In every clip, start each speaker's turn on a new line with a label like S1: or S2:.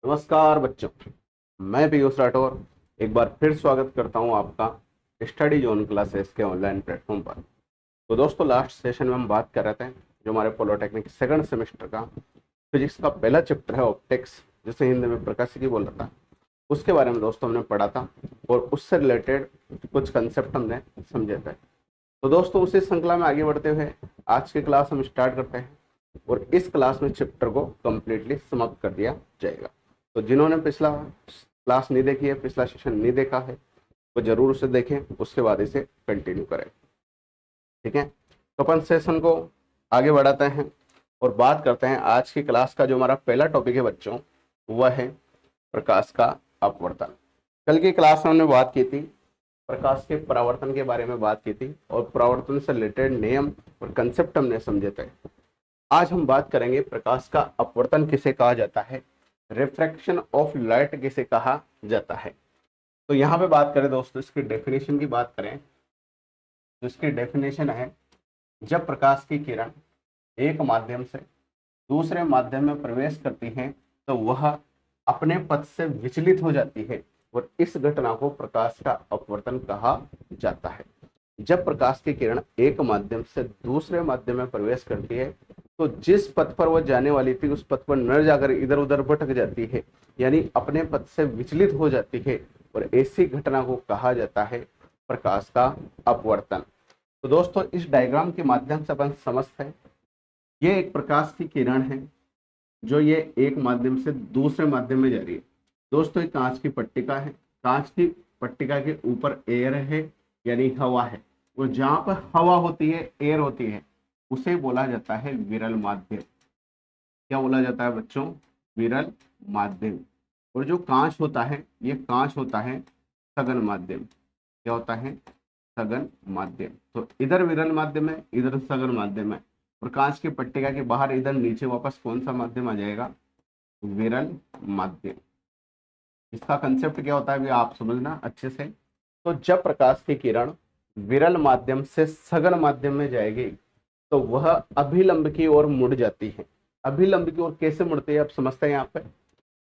S1: नमस्कार बच्चों, मैं पीयूष राठौर एक बार फिर स्वागत करता हूं आपका स्टडी जोन क्लासेस के ऑनलाइन प्लेटफॉर्म पर। तो दोस्तों, लास्ट सेशन में हम बात कर रहे थे जो हमारे पॉलिटेक्निक सेकंड सेमेस्टर का फिजिक्स का पहला चैप्टर है ऑप्टिक्स, जिसे हिंदी में प्रकाशिकी बोल रहा था, उसके बारे में दोस्तों हमने पढ़ा था और उससे रिलेटेड कुछ कंसेप्ट हमने समझे थे। तो दोस्तों, उसी श्रृंखला में आगे बढ़ते हुए आज की क्लास हम स्टार्ट करते हैं और इस क्लास में चैप्टर को कंप्लीटली समाप्त कर दिया जाएगा। तो जिन्होंने पिछला क्लास नहीं देखी है, पिछला सेशन नहीं देखा है, वो जरूर उसे देखें, उसके बाद इसे कंटिन्यू करें। ठीक है, तो अपन सेशन को आगे बढ़ाते हैं और बात करते हैं आज की क्लास का जो हमारा पहला टॉपिक है बच्चों, वह है प्रकाश का अपवर्तन। कल की क्लास में हमने बात की थी प्रकाश के परावर्तन के बारे में बात की थी और परावर्तन से रिलेटेड नियम और कंसेप्ट हमने समझे थे। आज हम बात करेंगे प्रकाश का अपवर्तन किसे कहा जाता है, रिफ्रैक्शन ऑफ लाइट किसे कहा जाता है। तो यहाँ पे बात करें दोस्तों, इसकी डेफिनेशन की बात करें तो इसकी डेफिनेशन है, जब प्रकाश की किरण एक माध्यम से दूसरे माध्यम में प्रवेश करती है तो वह अपने पथ से विचलित हो जाती है और इस घटना को प्रकाश का अपवर्तन कहा जाता है। जब प्रकाश की किरण एक माध्यम से दूसरे माध्यम में प्रवेश करती है तो जिस पथ पर वह जाने वाली थी उस पथ पर न जाकर इधर उधर भटक जाती है, यानी अपने पथ से विचलित हो जाती है और ऐसी घटना को कहा जाता है प्रकाश का अपवर्तन। तो दोस्तों, इस डायग्राम के माध्यम से अपन समझते हैं, ये एक प्रकाश की किरण है जो ये एक माध्यम से दूसरे माध्यम में जा रही है। दोस्तों, एक कांच की पट्टिका है, कांच की पट्टिका के ऊपर एयर है यानी हवा है, और जहां पर हवा होती है, एयर होती है, उसे बोला जाता है विरल माध्यम। क्या बोला जाता है बच्चों? विरल माध्यम। और जो कांच होता है, ये कांच होता है सघन माध्यम। क्या होता है? सघन माध्यम। तो इधर विरल माध्यम है, इधर सघन माध्यम है, और कांच की पट्टिका के बाहर इधर नीचे वापस कौन सा माध्यम आ जाएगा? विरल माध्यम। इसका कंसेप्ट क्या होता है भी आप समझना अच्छे से। तो जब प्रकाश की किरण विरल माध्यम से सघन माध्यम में जाएगी तो वह अभिलंब की ओर मुड़ जाती है। अभिलंब की ओर कैसे मुड़ती है आप समझते हैं। यहाँ पे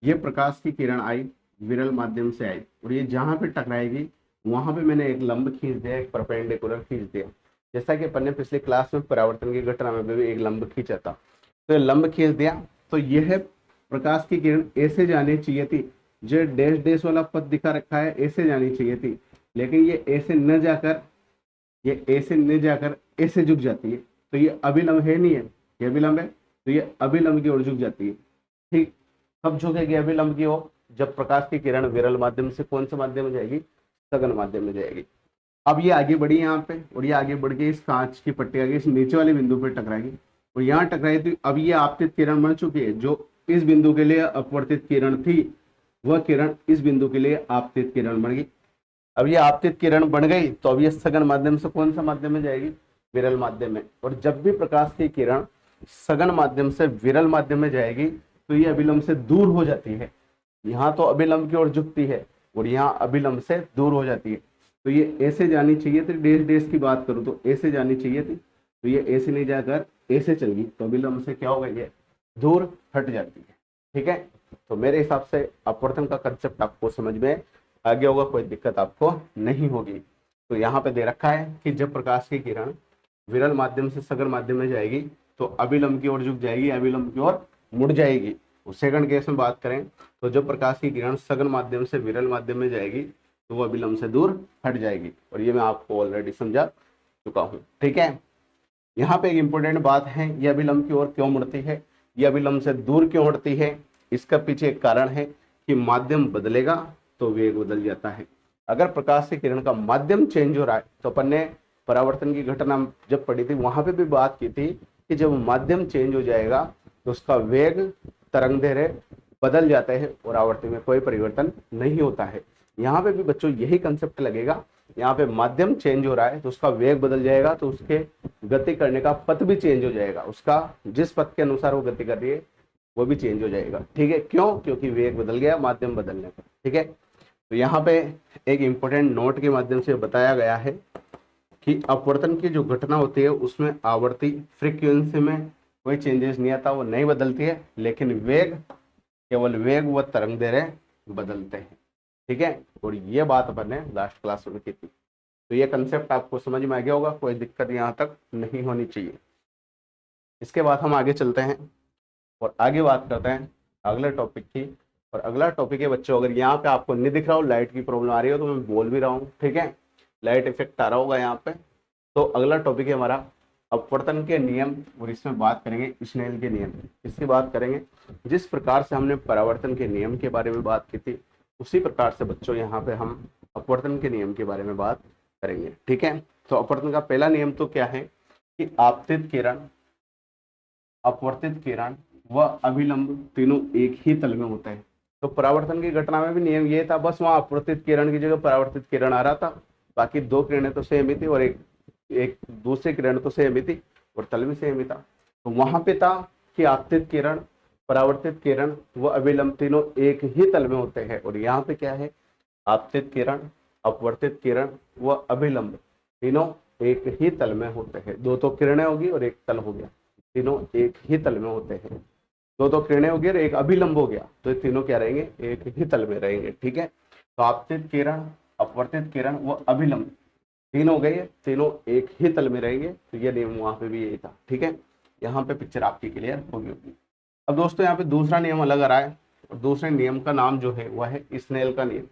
S1: ये प्रकाश की किरण आई, विरल माध्यम से आई, और ये जहां पे टकराएगी वहां पे मैंने एक लंब खींच दिया, एक परपेंडिकुलर खींच दिया। जैसा कि अपन ने पिछले क्लास में परावर्तन की घटना में भी एक लंब खींचा था, तो ये लंब खींच दिया। तो यह प्रकाश की किरण ऐसे जानी चाहिए थी, जो डैश डैश वाला पथ दिखा रखा है ऐसे जानी चाहिए थी, लेकिन ये ऐसे न जाकर, ये ऐसे न जाकर ऐसे झुक जाती है। तो ये अभिलंब है नहीं है, ये अभिलंब है, तो ये अभिलंब की ओर झुक जाती है। ठीक, कब झुकेगी अभिलंब की ओर? जब प्रकाश की किरण विरल माध्यम से कौन से माध्यम में जाएगी? सघन माध्यम में जाएगी। अब ये आगे बढ़ी यहाँ पे, और ये आगे बढ़ के इस कांच की पट्टिका के इस नीचे वाले बिंदु पे टकराएगी, और यहाँ टकराई थी। अब ये आपतित किरण बन चुकी है। जो इस बिंदु के लिए अपवर्तित किरण थी, वह किरण इस बिंदु के लिए आपतित किरण बन गई। अब ये आपतित किरण बन गई तो अब ये सघन माध्यम से कौन सा माध्यम में जाएगी? विरल माध्यम में। और जब भी प्रकाश की किरण सघन माध्यम से विरल माध्यम में जाएगी तो ये अभिलंब से दूर हो जाती है। यहाँ तो अभिलंब की ओर झुकती है और यहाँ अभिलंब से दूर हो जाती है। तो ये ऐसे जानी चाहिए थी, डैश डैश की बात करूँ तो ऐसे जानी चाहिए थी, तो ये ऐसे नहीं जाकर ऐसे चल गई, तो अभिलंब से क्या होगा? ये दूर हट जाती है। ठीक है, तो मेरे हिसाब से अपवर्तन का कंसेप्ट आपको समझ में आगे होगा, कोई दिक्कत आपको नहीं होगी। तो यहाँ पे दे रखा है कि जब प्रकाश की किरण विरल माध्यम से सघन माध्यम में जाएगी तो अभिलंब की ओर झुक जाएगी, अभिलंब की ओर मुड़ जाएगी। सेकंड केस में बात करें तो जब प्रकाश की किरण सघन माध्यम से विरल माध्यम में जाएगी तो वो अभिलंब से दूर हट जाएगी, और ये मैं आपको ऑलरेडी समझा चुका हूँ। ठीक है, यहाँ पे एक इंपॉर्टेंट बात है, ये अभिलंब की ओर क्यों मुड़ती है, ये अभिलंब से दूर क्यों हटती है? इसका पीछे एक कारण है कि माध्यम बदलेगा तो वेग बदल जाता है। अगर प्रकाश की किरण का माध्यम चेंज हो रहा है, तो अपन ने परावर्तन की घटना जब पढ़ी थी वहां पे भी बात की थी कि जब माध्यम चेंज हो जाएगा तो उसका वेग तरंग दैर्ध्य बदल जाता है और आवर्ती में कोई परिवर्तन नहीं होता है। यहाँ पे भी बच्चों यही कंसेप्ट लगेगा। यहाँ पे माध्यम चेंज हो रहा है तो उसका वेग बदल जाएगा, तो उसके गति करने का पथ भी चेंज हो जाएगा, उसका जिस पथ के अनुसार वो गति कर रही है वो भी चेंज हो जाएगा। ठीक है, क्यों? क्योंकि वेग बदल गया माध्यम बदलने पर। ठीक है, तो यहाँ पे एक इंपॉर्टेंट नोट के माध्यम से बताया गया है कि अपवर्तन की जो घटना होती है उसमें आवर्ती फ्रीक्वेंसी में कोई चेंजेस नहीं आता, वो नहीं बदलती है, लेकिन वेग केवल वेग व तरंग दैर्ध्य बदलते हैं। ठीक है, और ये बात अपन ने लास्ट क्लास में की थी। तो ये कंसेप्ट आपको समझ में आ गया होगा, कोई दिक्कत यहाँ तक नहीं होनी चाहिए। इसके बाद हम आगे चलते हैं और आगे बात करते हैं अगले टॉपिक की। और अगला टॉपिक है बच्चों, अगर यहाँ पे आपको नहीं दिख रहा हो, लाइट की प्रॉब्लम आ रही हो, तो मैं बोल भी रहा हूँ, ठीक है, लाइट इफेक्ट आ रहा होगा यहाँ पे। तो अगला टॉपिक है हमारा अपवर्तन के नियम, और इसमें बात करेंगे स्नेल के नियम। इसकी बात करेंगे, जिस प्रकार से हमने परावर्तन के नियम के बारे में बात की थी, उसी प्रकार से बच्चों यहाँ पे हम अपवर्तन के नियम के बारे में बात करेंगे। ठीक है, तो अपवर्तन का पहला नियम तो क्या है कि आपतित किरण, अपवर्तित किरण व अभिलंब तीनों एक ही तल में होते हैं। तो परावर्तन की घटना में भी नियम ये था, बस वहां अपवर्तित किरण की जगह परावर्तित किरण आ रहा था, बाकी दो किरणें तो सेम ही थी, और एक दूसरी किरण तो सेम ही थी, और तल भी सेम ही था। तो वहां पे था कि आपतित किरण, परावर्तित किरण व अभिलंब तीनों एक ही तल में होते हैं, और यहाँ पे क्या है, आपतित किरण, अपवर्तित किरण व अभिलंब तीनों एक ही तल में होते हैं। दो तो किरणें होगी और एक तल हो गया, तीनों एक ही तल में होते हैं। दो तो किरणें होगी और एक अभिलंब हो गया, तो ये तीनों क्या रहेंगे, एक ही तल में रहेंगे। ठीक है, तो आपतित किरण, अपवर्तित किरण व अभिलंब तीन हो गए, तीनों एक ही तल में रहेंगे। तो ये नियम वहां पे भी यही था। ठीक है, यहाँ पे पिक्चर आपकी क्लियर होगी। अब दोस्तों यहाँ पे दूसरा नियम अलग आ रहा है, और दूसरे नियम का नाम जो है वह है स्नेल का नियम।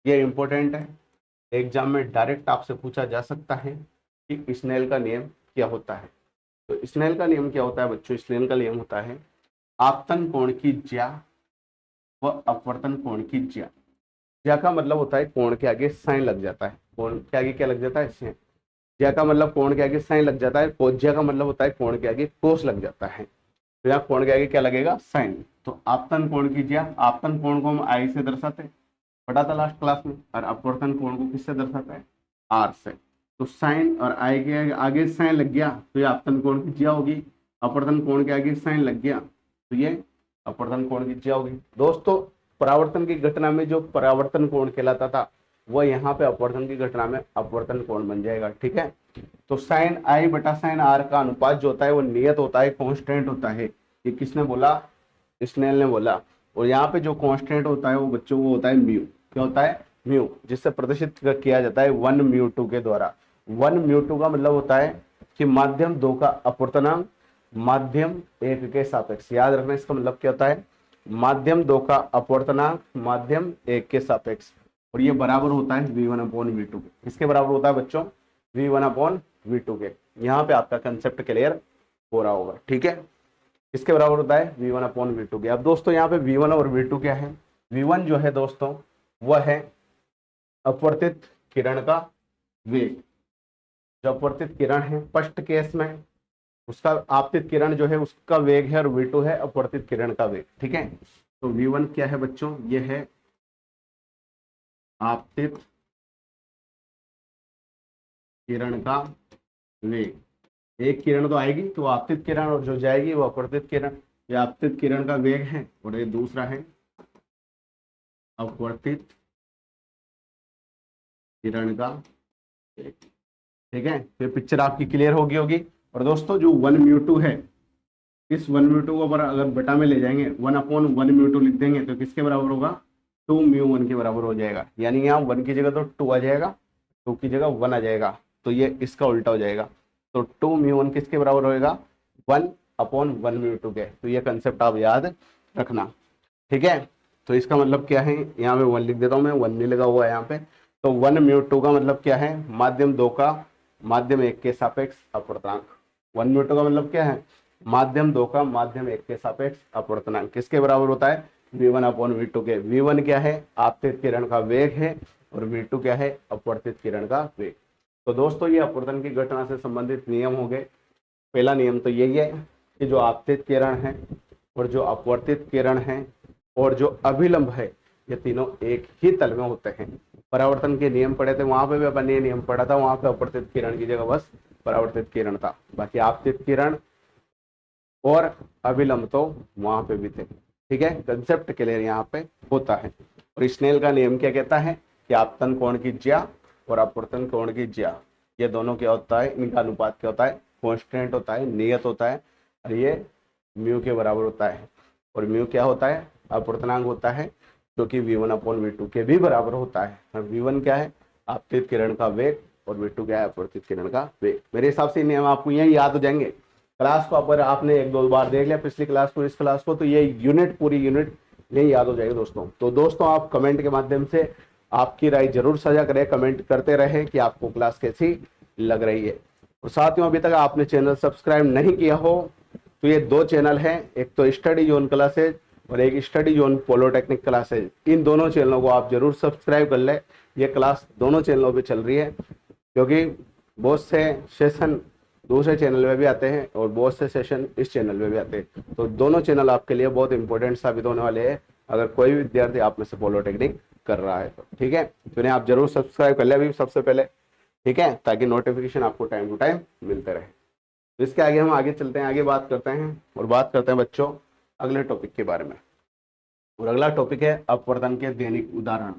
S1: ये इंपॉर्टेंट है, एग्जाम में डायरेक्ट आपसे पूछा जा सकता है कि स्नेल का नियम क्या होता है। तो स्नेल का नियम क्या होता है बच्चों, स्नेल का नियम होता है आपतन कोण की ज्या व अपवर्तन कोण की ज्या। ज्या का मतलब होता है कोण के आगे साइन लग जाता है, कोण के आगे क्या लग जाता है, साइन। ज्या का मतलब कोण के आगे साइन लग जाता है, कोज्या का मतलब होता है कोण के आगे कोस लग जाता है। तो यहाँ कोण के आगे क्या लगेगा, साइन। तो आपतन कोण की ज्या, आपतन कोण को हम आई से दर्शाते हैं, पढ़ा था लास्ट क्लास में, और अपवर्तन कोण को किससे दर्शाता है, आर से। तो साइन और आई के आगे साइन लग गया, तो ये आपतन कोण की ज्या होगी। अपवर्तन कोण के आगे साइन लग गया, तो ये अपवर्तन कोण की ज्या होगी। दोस्तों परावर्तन की घटना में जो परावर्तन कोण कहलाता था, वह यहाँ पे अपवर्तन की घटना में अपवर्तन कोण बन जाएगा। ठीक है, तो साइन आई बटा साइन आर का अनुपात जो होता है वो नियत होता है, कांस्टेंट होता है। ये किसने बोला, स्नेल ने बोला। और यहाँ पे जो कांस्टेंट होता है वो बच्चों वो होता है म्यू। क्या होता है, म्यू, जिससे प्रदर्शित किया जाता है 1 म्यू 2 के द्वारा। 1 म्यू 2 का मतलब होता है कि माध्यम 2 का अपवर्तनांक माध्यम 1 के सापेक्ष। याद रखना इसका मतलब क्या होता है, माध्यम 2 का अपवर्तनांक माध्यम 1 के सापेक्ष, और ये बराबर होता है v1 अपॉन v2 के। किसके बराबर होता है बच्चों, v1 अपॉन v2 के। यहाँ पे आपका कंसेप्ट क्लियर हो रहा होगा। ठीक है, किसके बराबर होता है, v1 अपॉन v2 के। अब दोस्तों यहाँ पे v1 और v2 क्या है, v1 जो है दोस्तों वह है अपवर्तित किरण का वेग। जो अपवर्तित किरण है फर्स्ट केस में, उसका आपतित किरण जो है उसका वेग है, और v2 है अपवर्तित किरण का वेग। ठीक है, तो v1 क्या है बच्चों, ये है आपतित किरण का वेग। एक किरण तो आएगी तो आपतित किरण, और जो जाएगी वो अपवर्तित किरण। ये आपतित किरण का वेग है, और ये दूसरा है अपवर्तित किरण का वेग। ठीक है, तो पिक्चर आपकी क्लियर होगी। और दोस्तों जो 1 म्यू 2 है, इस 1 म्यू 2 को अगर बटा में ले जाएंगे, 1 अपॉन 1 म्यू 2 लिख देंगे, तो किसके बराबर होगा, 2 म्यू 1 के बराबर हो जाएगा। यानी यहाँ 1 की जगह तो 2 आ जाएगा, 2 की जगह 1 आ जाएगा, तो ये इसका उल्टा हो जाएगा। तो 2 म्यू 1 किसके बराबर होएगा, 1 अपॉन 1 म्यू 2 के। तो ये कंसेप्ट आप याद रखना। ठीक है, तो इसका मतलब क्या है, यहाँ पे 1 लिख देता हूँ मैं, 1 नहीं लगा हुआ है यहाँ पे। तो 1 म्यू 2 का मतलब क्या है, माध्यम 2 का माध्यम 1 के सापेक्ष अपवर्तनांक। 1 म्यू 2 का मतलब क्या है, माध्यम 2 का माध्यम 1 के सापेक्ष अपवर्तनांक। किसके बराबर होता है, v1 अपॉन v2 के। v1 क्या है, आपतित किरण का वेग है, और v2 क्या है, अपवर्तित किरण का वेग। तो दोस्तों ये अपवर्तन की घटना से संबंधित नियम हो गए। पहला नियम तो यही है कि जो आपतित किरण है और जो अपवर्तित किरण है और जो अभिलंब है, ये तीनों एक ही तल में होते हैं। परावर्तन के नियम पढ़े थे, वहां पे भी अपन ये नियम पढ़ा था, वहां पे अपवर्तित किरण की जगह बस परावर्तित किरण था, बाकी आपतित किरण और अभिलंब तो वहां पे भी थे। ठीक है, कंसेप्ट क्लियर यहाँ पे होता है। और स्नेल का नियम क्या कहता है कि आपतन कोण की ज्या और अपवर्तन कोण की ज्या, ये दोनों क्या होता है, इनका अनुपात क्या होता है, कांस्टेंट होता है, नियत होता है, और ये म्यू के बराबर होता है। और म्यू क्या होता है, अपवर्तनांक होता है जो कि v1/v2 के भी बराबर होता है। और v1 क्या है, आपतित किरण का वेग, और v2 क्या है, अपवर्तित किरण का वेग। मेरे हिसाब से नियम आपको यही याद हो जाएंगे। क्लास को अगर आपने 1-2 बार देख लिया पिछली क्लास को, इस क्लास को, तो ये यूनिट, पूरी यूनिट यही याद हो जाएगी दोस्तों। तो दोस्तों आप कमेंट के माध्यम से आपकी राय जरूर साझा करें, कमेंट करते रहे कि आपको क्लास कैसी लग रही है। और साथियों अभी तक आपने चैनल सब्सक्राइब नहीं किया हो तो ये 2 चैनल हैं, एक तो स्टडी जोन क्लासेज और एक स्टडी जोन पॉलिटेक्निक क्लासेज। इन दोनों चैनलों को आप जरूर सब्सक्राइब कर लें। ये क्लास दोनों चैनलों पे चल रही है, क्योंकि बहुत से सेशन दूसरे चैनल में भी आते हैं और बहुत से सेशन इस चैनल में भी आते हैं। तो दोनों चैनल आपके लिए बहुत इंपॉर्टेंट साबित होने वाले हैं अगर कोई भी विद्यार्थी आप में से पॉलिटेक्निक कर रहा है तो। ठीक है, तो इन्हें आप जरूर सब्सक्राइब कर ले अभी सबसे पहले, ठीक है, ताकि नोटिफिकेशन आपको टाइम टू टाइम मिलते रहे। तो इसके आगे हम आगे चलते हैं, आगे बात करते हैं और बात करते हैं बच्चों अगले टॉपिक के बारे में। और अगला टॉपिक है अपवर्तन के दैनिक उदाहरण,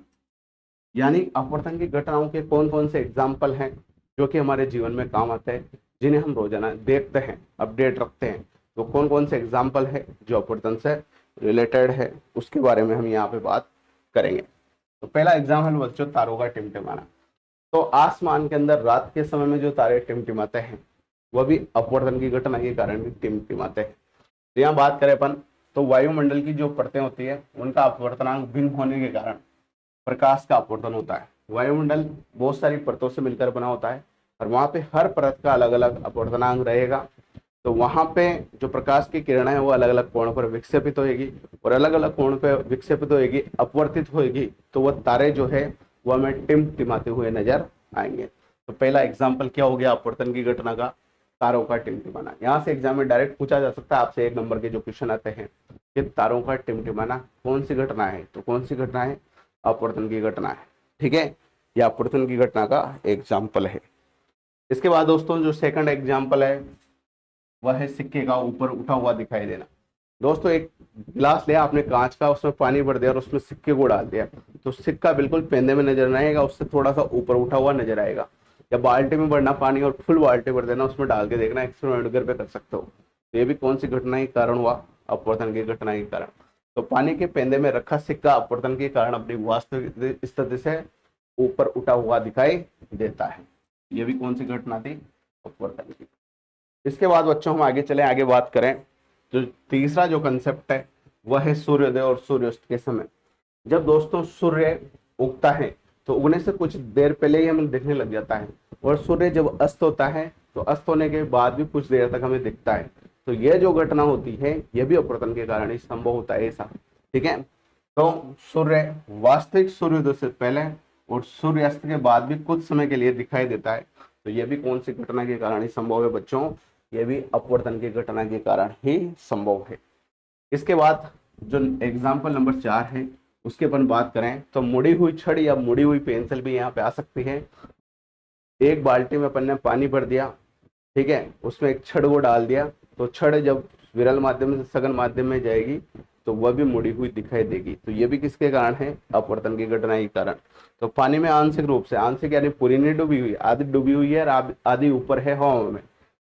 S1: यानी अपवर्तन की घटनाओं के कौन कौन से एग्जाम्पल हैं जो कि हमारे जीवन में काम आते हैं, जिन्हें हम रोजाना देखते हैं, अपडेट रखते हैं। तो कौन कौन से एग्जाम्पल है जो अपवर्तन से रिलेटेड है, उसके बारे में हम यहाँ पे बात करेंगे। तो पहला एग्जाम्पल बच्चों, तारों का टिमटिमाना। तो आसमान के अंदर रात के समय में जो तारे टिमटिमाते हैं वह भी अपवर्तन की घटना के कारण भी टिमटिमाते हैं। तो यहाँ बात करें अपन, तो वायुमंडल की जो परतें होती है उनका अपवर्तनांक भिन्न होने के कारण प्रकाश का अपवर्तन होता है। वायुमंडल बहुत सारी परतों से मिलकर बना होता है और वहां पे हर परत का अलग अलग अपवर्तनांक रहेगा। तो वहां पे जो प्रकाश की किरणें है वो अलग अलग कोण पर विक्षेपित होगी और अलग अलग कोण पर विक्षेपित होगी, अपवर्तित होगी। तो वह तारे जो है वह हमें टिमटिमाते हुए नजर आएंगे। तो पहला एग्जाम्पल क्या हो गया अपवर्तन की घटना का, तारों का टिमटिमाना। यहाँ से एग्जाम में डायरेक्ट पूछा जा सकता है आपसे, 1 नंबर के जो क्वेश्चन आते हैं कि तारों का टिमटिमाना कौन सी घटना है, तो कौन सी घटना है, अपवर्तन की घटना है। ठीक है, यह अपवर्तन की घटना का एग्जाम्पल है। इसके बाद दोस्तों जो सेकंड एग्जाम्पल है वह है सिक्के का ऊपर उठा हुआ दिखाई देना। दोस्तों एक गिलास लिया आपने कांच का, उसमें पानी भर दिया और उसमें सिक्के को डाल दिया, तो सिक्का बिल्कुल पेंदे में नजर नहीं आएगा, उससे थोड़ा सा ऊपर उठा हुआ नजर आएगा। या बाल्टी में भरना पानी और फुल बाल्टी भर देना, उसमें डाल के देखना, एक्सपेरिमेंट घर पे कर सकते हो। तो ये भी कौन सी घटना के कारण हुआ, अपवर्तन की घटना के कारण। तो पानी के पेंदे में रखा सिक्का अपवर्तन के कारण अपनी वास्तविक स्थिति से ऊपर उठा हुआ दिखाई देता है। ये भी कौन सी घटना थी, अपवर्तन की। इसके बाद बच्चों हम आगे चले, आगे बात करें जो तीसरा जो कंसेप्ट है वह है सूर्योदय और सूर्यास्त के समय। जब दोस्तों सूर्य उगता है तो उगने से कुछ देर पहले ही हमें दिखने लग जाता है, और सूर्य जब अस्त होता है तो अस्त होने के बाद भी कुछ देर तक हमें दिखता है। तो यह जो घटना होती है यह भी अपवर्तन के कारण ही संभव होता है ऐसा। ठीक है, तो सूर्य वास्तविक सूर्योदय से पहले और सूर्यास्त के बाद भी कुछ समय के लिए दिखाई देता है, तो यह भी कौन सी घटना के कारण ही संभव है बच्चों, यह भी अपवर्तन की घटना के कारण ही संभव है। इसके बाद जो एग्जाम्पल नंबर 4 है उसके अपन बात करें तो मुड़ी हुई छड़ी या मुड़ी हुई पेंसिल भी यहाँ पे आ सकती है। एक बाल्टी में अपन ने पानी भर दिया, ठीक है, उसमें एक छड़ को डाल दिया, तो छड़ जब विरल माध्यम से सघन माध्यम में जाएगी तो वह भी मुड़ी हुई दिखाई देगी। तो ये भी किसके कारण है, अपवर्तन की घटना के कारण। तो पानी में आंशिक रूप से, आंशिक यानी पूरी नहीं डूबी हुई, आधी डूबी हुई है और आधी ऊपर है हवा में,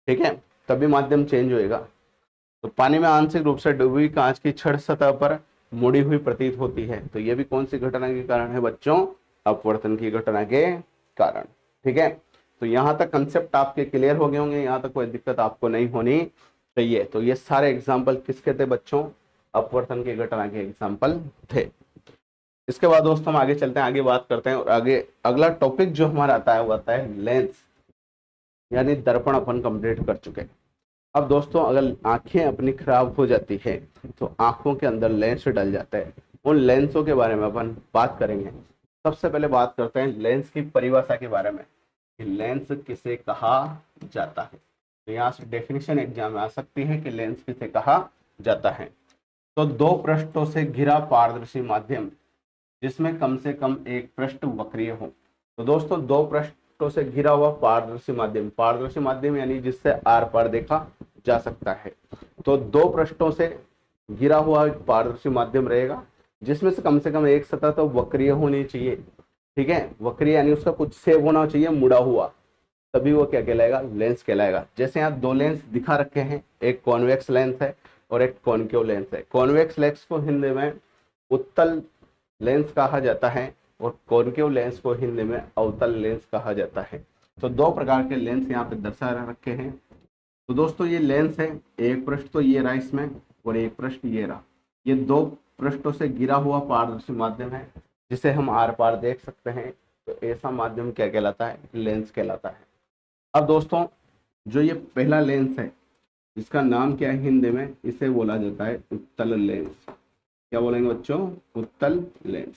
S1: ठीक है, तभी माध्यम चेंज होएगा। तो पानी में आंशिक रूप से डूबी हुई कांच की छड़ सतह पर मुड़ी हुई प्रतीत होती है। तो यह भी कौन सी घटना के कारण है बच्चों, अपवर्तन की घटना के कारण। ठीक है, तो यहाँ तक कंसेप्ट आपके क्लियर हो गए होंगे, यहाँ तक कोई दिक्कत आपको नहीं होनी चाहिए। तो ये सारे एग्जाम्पल किसके थे बच्चों, अपवर्तन की घटना के एग्जाम्पल थे। इसके बाद दोस्तों हम आगे चलते हैं, आगे बात करते हैं, और आगे अगला टॉपिक जो हमारा आता है वो आता है लेंस, यानी दर्पण अपन कंप्लीट कर चुके हैं। अब दोस्तों अगर आंखें अपनी खराब हो जाती है तो आंखों के अंदर लेंस डल जाता है। उन लेंसों के बारे में अपन बात करेंगे। सबसे पहले बात करते हैं लेंस की परिभाषा के बारे में कि लेंस किसे कहा जाता है। तो यहाँ से डेफिनेशन एग्जाम में आ सकती है कि लेंस किसे कहा जाता है। तो 2 पृष्ठों से घिरा पारदर्शी माध्यम जिसमें कम से कम एक पृष्ठ वक्रीय हो। तो दोस्तों 2 पृष्ठों से घिरा हुआ पारदर्शी माध्यम, पारदर्शी माध्यम यानी जिससे आर पार देखा जा सकता है। तो 2 पृष्ठों से घिरा हुआ पारदर्शी माध्यम रहेगा जिसमें से कम एक सतह तो वक्रीय होनी चाहिए। ठीक है, वक्रीय यानी उसका कुछ सेव होना चाहिए, मुड़ा हुआ, तभी वो क्या कहलाएगा, लेंस कहलाएगा। जैसे यहाँ 2 लेंस दिखा रखे हैं, एक कॉन्वेक्स लेंस है और एक कॉनकेव लेंस है। कॉन्वेक्स लेंस को हिंदी में उत्तल लेंस कहा जाता है और कॉनकेव लेंस को हिंदी में अवतल लेंस कहा जाता है। तो दो प्रकार के लेंस यहाँ पे दर्शा रखे हैं। तो दोस्तों ये लेंस है, एक पृष्ठ तो ये रहा इसमें और एक पृष्ठ ये रहा। ये दो पृष्ठों से घिरा हुआ पारदर्शी माध्यम है जिसे हम आर पार देख सकते हैं। तो ऐसा माध्यम क्या कहलाता है? लेंस कहलाता है। अब दोस्तों जो ये पहला लेंस है इसका नाम क्या है हिंदी में? इसे बोला जाता है उत्तल लेंस। क्या बोलेंगे बच्चों? उत्तल लेंस।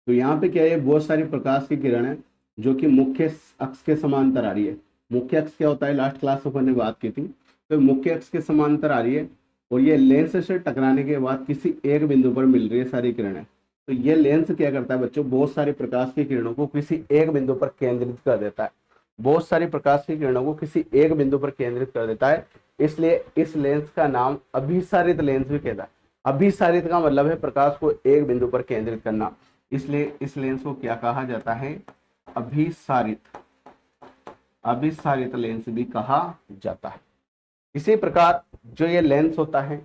S1: तो यहाँ पे क्या है, बहुत सारी प्रकाश की किरण है जो कि मुख्य अक्ष के समांतर आ रही है। मुख्य अक्ष क्या होता है? लास्ट क्लास में हमने बात की थी। तो मुख्य अक्ष के समांतर आ रही है और ये लेंस से टकराने के बाद किसी एक बिंदु पर मिल रही है सारी किरणें। तो ये लेंस क्या करता है बच्चों? बहुत सारी प्रकाश की किरणों को किसी एक बिंदु पर केंद्रित कर देता है। बहुत सारी प्रकाश की किरणों को किसी एक बिंदु पर केंद्रित कर देता है, इसलिए इस लेंस का नाम अभिसारित लेंस भी कहता है। अभिसारित का मतलब है प्रकाश को एक बिंदु पर केंद्रित करना, इसलिए इस लेंस को क्या कहा जाता है? अभिसारित। अभिसारित लेंस भी कहा जाता है। इसी प्रकार जो ये लेंस होता है,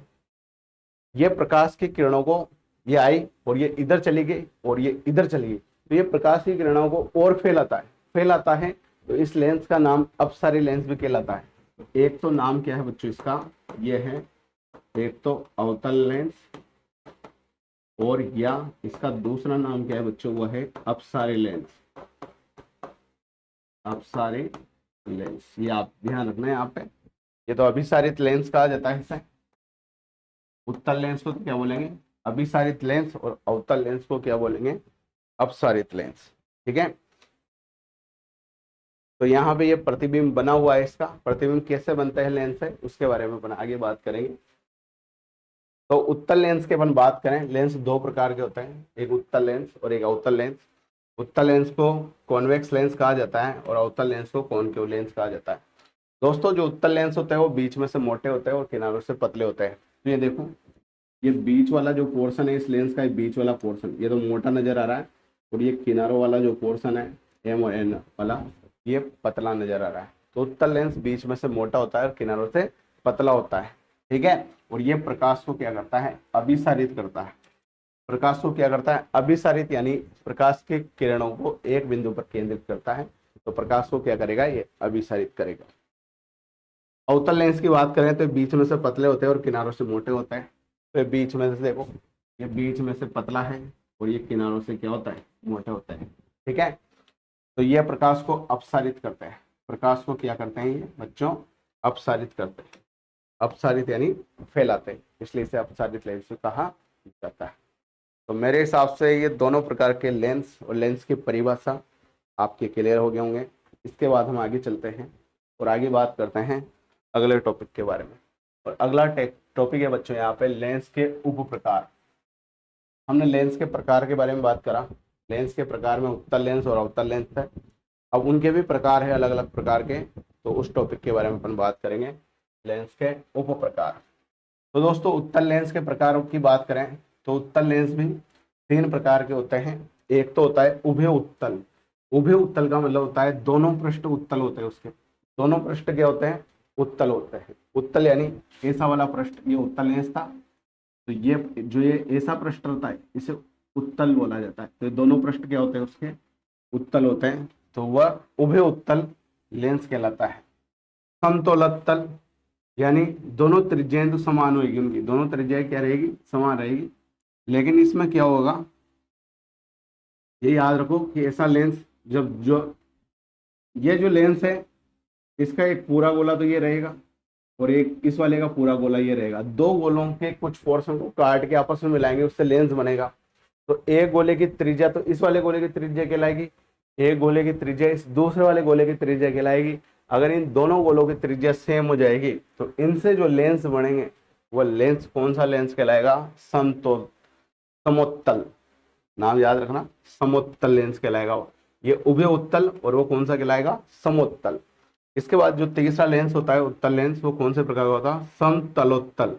S1: ये प्रकाश की किरणों को, ये आई और ये इधर चली गई और ये इधर चली गई, तो ये प्रकाश की किरणों को और फैलाता है। तो इस लेंस का नाम अपसारी लेंस भी कहलाता है। एक तो नाम क्या है बच्चों इसका? ये है एक तो अवतल लेंस, और या इसका दूसरा नाम क्या है बच्चों? वो है अपसारी लेंस। अपसारी लेंस, ये आप ध्यान रखना है यहाँ पे। ये तो अभिसारित लेंस कहा जाता है इसे। उत्तल लेंस को तो क्या बोलेंगे? अभिसारित लेंस, और अवतल लेंस को क्या बोलेंगे? अपसारित लेंस। ठीक है। तो यहाँ पे ये प्रतिबिंब बना हुआ है। इसका प्रतिबिंब कैसे बनता है लेंस से, उसके बारे में अपन आगे बात करेंगे। तो उत्तल लेंस के अपन बात करें, लेंस दो प्रकार के होते हैं, एक उत्तल लेंस और एक अवतल लेंस। उत्तल लेंस को कॉन्वेक्स लेंस कहा जाता है और अवतल लेंस को कॉनकेव लेंस कहा जाता है। दोस्तों जो उत्तल लेंस होते हैं वो बीच में से मोटे होते हैं और किनारों से पतले होते हैं। तो ये देखो, ये बीच वाला जो पोर्शन है इस लेंस का, बीच वाला पोर्शन ये तो मोटा नजर आ रहा है, और ये किनारों वाला जो पोर्शन है एम और एन वाला, ये पतला नजर आ रहा है। तो उत्तल लेंस बीच में से मोटा होता है और किनारों से पतला होता है। ठीक है। और ये प्रकाश को क्या करता है? अभिसारित करता है। प्रकाश को क्या करता है? अभिसारित, यानी प्रकाश की किरणों को एक बिंदु पर केंद्रित करता है। तो प्रकाश को क्या करेगा? ये अभिसारित करेगा। अवतल लेंस की बात करें तो बीच में से पतले होते हैं और किनारों से मोटे होते हैं। तो बीच में से देखो, ये बीच में से पतला है और ये किनारों से क्या होता है? मोटे होता है। ठीक है। तो ये प्रकाश को अपसारित करते हैं। प्रकाश को क्या करते हैं ये बच्चों? अपसारित करते हैं। अपसारित यानी फैलाते हैं, इसलिए इसे अपसारित लेंस कहा जाता है। तो मेरे हिसाब से ये दोनों प्रकार के लेंस और लेंस की परिभाषा आपके क्लियर हो गए होंगे। इसके बाद हम आगे चलते हैं और आगे बात करते हैं अगले टॉपिक के बारे में। और अगला टॉपिक है बच्चों यहाँ पे लेंस के उप प्रकार। हमने लेंस के प्रकार के बारे में बात करा। लेंस के प्रकार में उत्तल लेंस और अवतल लेंस है। अब उनके भी प्रकार है अलग अलग प्रकार के, तो उस टॉपिक के बारे में अपन बात करेंगे, लेंस के उप प्रकार। तो दोस्तों उत्तल लेंस के प्रकारों की बात करें तो उत्तल लेंस भी तीन प्रकार के होते हैं। एक तो होता है उभय उत्तल। उभय उत्तल का मतलब होता है दोनों पृष्ठ उत्तल होते हैं, उसके दोनों पृष्ठ क्या होते हैं? उत्तल होते हैं। उत्तल यानी ऐसा वाला पृष्ठ, ये उत्तल लेंस था, तो ये जो ये ऐसा पृष्ठ होता है इसे उत्तल बोला जाता है। तो दोनों पृष्ठ क्या होते हैं उसके? उत्तल होते हैं, तो वह उभय उत्तल लेंस कहलाता है। समतोलोत्तल यानी दोनों त्रिज्याएं तो समान होगी, उनकी दोनों त्रिज्याएं क्या रहेगी? समान रहेगी। लेकिन इसमें क्या होगा, ये याद रखो कि ऐसा लेंस जब जो ये जो लेंस है इसका एक पूरा गोला तो ये रहेगा और एक इस वाले का पूरा गोला ये रहेगा। दो गोलों के कुछ पोर्शन को काट के आपस में मिलाएंगे, उससे लेंस बनेगा। तो एक गोले की त्रिज्या तो इस वाले गोले की त्रिज्या कहलाएगी, एक गोले की त्रिज्या इस दूसरे वाले गोले की त्रिज्या कहलाएगी। अगर इन दोनों गोलों की त्रिज्या सेम हो जाएगी तो इनसे जो लेंस बनेंगे वह लेंस कौन सा लेंस कहलाएगा? समोत्तल। नाम याद रखना, समोत्तल लेंस कहलाएगा। ये उभय उत्तल और वो कौन सा कहलाएगा? समोत्तल। इसके बाद जो तीसरा लेंस होता है उत्तल लेंस, वो कौन से प्रकार का होता है? समतलोत्तल।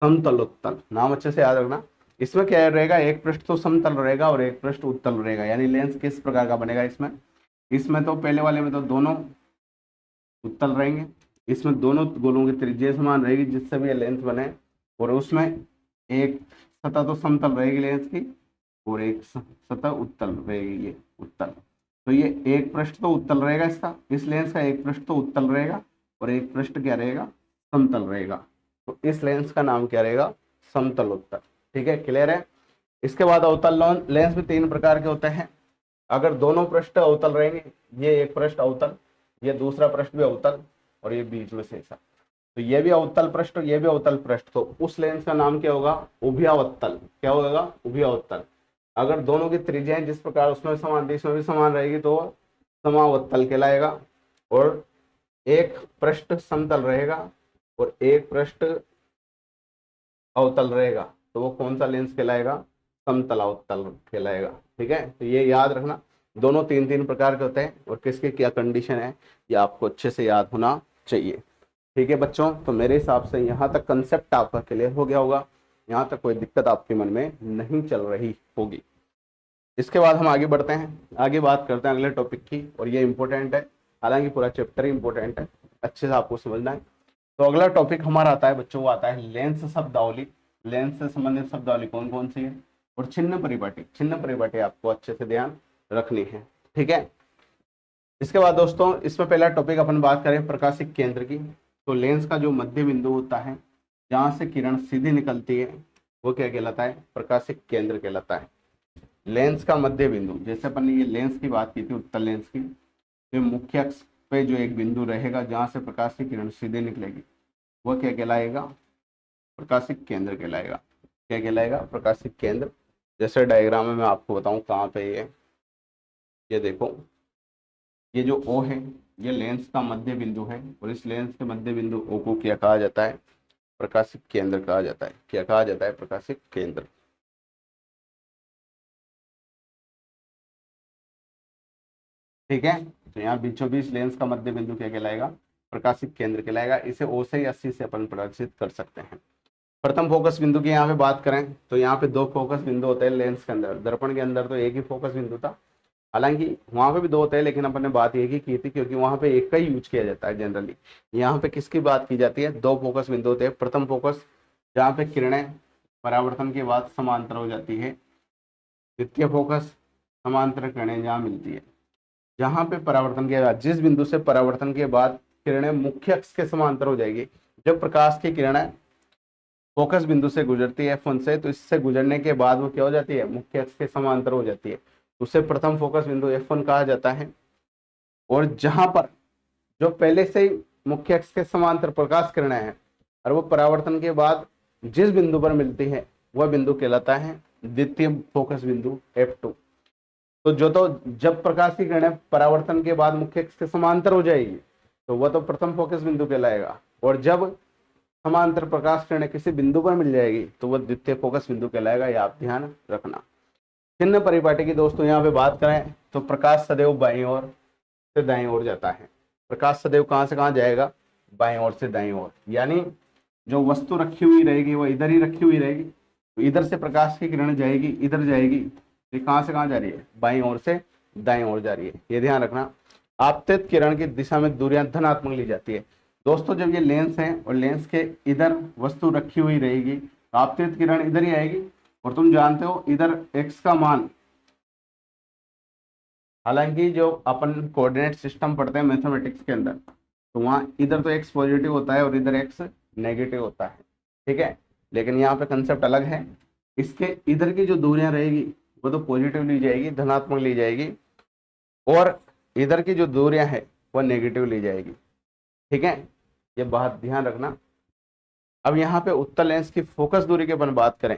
S1: समतलोत्तल नाम अच्छे से याद रखना। इसमें क्या रहेगा? एक पृष्ठ तो समतल रहेगा और एक पृष्ठ उत्तल रहेगा। यानी लेंस किस प्रकार का बनेगा इसमें? इसमें तो पहले वाले में तो दोनों उत्तल रहेंगे, इसमें दोनों गोलों की त्रिज्या समान रहेगी जिससे भी ये लेंस बने, और उसमें एक सतह तो समतल रहेगी लेंस की, और एक सतह उत्तल रहेगी, ये उत्तल। तो ये एक पृष्ठ तो उत्तल रहेगा इसका, इस लेंस का एक पृष्ठ तो उत्तल रहेगा, और एक पृष्ठ क्या रहेगा, समतल रहेगा। तो इस लेंस का नाम क्या रहेगा, समतल उत्तल। ठीक है, क्लियर है। इसके बाद अवतल लेंस भी तीन प्रकार के होते हैं। अगर दोनों पृष्ठ अवतल रहेंगे, ये एक पृष्ठ अवतल, ये दूसरा पृष्ठ भी अवतल, और ये बीच में से ऐसा, तो ये भी अवतल पृष्ठ, ये भी अवतल पृष्ठ, तो उस लेंस का नाम क्या होगा, उभयावत्तल। क्या होगा, उभयावत्तल। अगर दोनों की त्रिज्याएं जिस प्रकार उसमें समान थी इसमें भी समान रहेगी तो समावत्तल कहलाएगा। और एक पृष्ठ समतल रहेगा और एक पृष्ठ अवतल रहेगा तो वो कौन सा लेंस कहलाएगा, समतल अवतल कहलाएगा। ठीक है, तो ये याद रखना, दोनों तीन तीन प्रकार के होते हैं और किसके क्या कंडीशन है ये आपको अच्छे से याद होना चाहिए। ठीक है बच्चों, तो मेरे हिसाब से यहाँ तक कंसेप्ट आपका क्लियर हो गया होगा, यहाँ तक कोई दिक्कत आपके मन में नहीं चल रही होगी। इसके बाद हम आगे बढ़ते हैं, आगे बात करते हैं अगले टॉपिक की, और ये इंपॉर्टेंट है, हालांकि पूरा चैप्टर ही इंपॉर्टेंट है, अच्छे से आपको समझना है। तो अगला टॉपिक हमारा आता है बच्चों, वो आता है लेंस शब्दावली। लेंस से संबंधित शब्दावली कौन कौन सी है, और छिन्न परिपाटी। छिन्न परिपाटी आपको अच्छे से ध्यान रखनी है। ठीक है, इसके बाद दोस्तों इसमें पहला टॉपिक अपन बात करें प्रकाशिक केंद्र की। तो लेंस का जो मध्य बिंदु होता है जहां से किरण सीधी निकलती है वो क्या कहलाता है, प्रकाशिक केंद्र कहलाता है। लेंस का मध्य बिंदु, जैसे अपन ने ये लेंस की बात की थी, उत्तल लेंस की, तो मुख्य अक्ष पे जो एक बिंदु रहेगा जहां से प्रकाश की किरण सीधे निकलेगी वह क्या कहलाएगा, प्रकाशिक केंद्र कहलाएगा। क्या कहलाएगा, प्रकाशिक केंद्र। जैसे डायग्राम में मैं आपको बताऊं कहाँ पे ये देखो, ये जो O है ये लेंस का मध्य बिंदु है, और इस लेंस के मध्य बिंदु O को क्या कहा जाता है, प्रकाशिक केंद्र कहा जाता है। क्या कहा जाता है, प्रकाशिक केंद्र। ठीक है, तो यहाँ बीचों बीच लेंस का मध्य बिंदु क्या कहलाएगा, प्रकाशिक केंद्र कहलाएगा। इसे O से या C से अपन प्रदर्शित कर सकते हैं। प्रथम फोकस बिंदु की यहाँ पे बात करें तो यहाँ पे दो फोकस बिंदु होते हैं लेंस के अंदर। दर्पण के अंदर तो एक ही फोकस बिंदु था, हालांकि वहां पे भी दो होते हैं, लेकिन अपन ने बात एक ही की थी क्योंकि वहां पे एक का ही यूज किया जाता है जनरली। यहाँ पे किसकी बात की जाती है, दो फोकस बिंदु होते हैं। प्रथम फोकस जहाँ पे किरणें परावर्तन के बाद समांतर हो जाती है। द्वितीय फोकस समांतर किरणें जहाँ मिलती है, जहाँ पे परावर्तन के बाद, जिस बिंदु से परावर्तन के बाद किरणें मुख्य अक्ष के समांतर हो जाएगी। जब प्रकाश की किरणें फोकस बिंदु से गुजरती है F1 से, तो इससे गुजरने के बाद वो क्या हो जाती है, मुख्य अक्ष के समांतर हो जाती है, उसे प्रथम फोकस बिंदु F1 कहा जाता है। और जहां पर जो पहले से ही मुख्य अक्ष के समांतर प्रकाश किरणें हैं और वो परावर्तन के बाद जिस बिंदु पर मिलती है वह बिंदु कहलाता है द्वितीय फोकस बिंदु F2। तो जब प्रकाश की किरणें परावर्तन के बाद मुख्य अक्ष के समांतर हो जाएगी तो वह तो प्रथम फोकस बिंदु कहलाएगा, और जब समांतर प्रकाश किरणें किसी बिंदु पर मिल जाएगी तो वह द्वितीय फोकस बिंदु कहलाएगा। ये आप ध्यान रखना। छिन्न परिपाटी की दोस्तों यहाँ पे बात करें तो प्रकाश सदैव बाईं ओर से दाईं ओर जाता है। प्रकाश सदैव कहाँ से कहाँ जाएगा, बाईं ओर से दाईं ओर, यानी जो वस्तु रखी हुई रहेगी वो इधर ही रखी हुई रहेगी, तो इधर से प्रकाश की किरण जाएगी इधर जाएगी, ये कहाँ से कहाँ जा रही है, बाईं ओर से दाईं ओर जा रही है। ये ध्यान रखना। आपतित किरण की दिशा में दूरियां धनात्मक ली जाती है। दोस्तों जब ये लेंस है और लेंस के इधर वस्तु रखी हुई रहेगी तो आपतित किरण इधर ही आएगी, और तुम जानते हो इधर x का मान, हालांकि जो अपन कोऑर्डिनेट सिस्टम पढ़ते हैं मैथमेटिक्स के अंदर तो वहाँ इधर तो x पॉजिटिव होता है और इधर x नेगेटिव होता है। ठीक है, लेकिन यहाँ पे कंसेप्ट अलग है। इसके इधर की जो दूरियां रहेगी वो तो पॉजिटिव ली जाएगी, धनात्मक ली जाएगी, और इधर की जो दूरियां है वह नेगेटिव ली जाएगी। ठीक है, ये बात ध्यान रखना। अब यहाँ पे उत्तल लेंस की फोकस दूरी की अपन बात करें,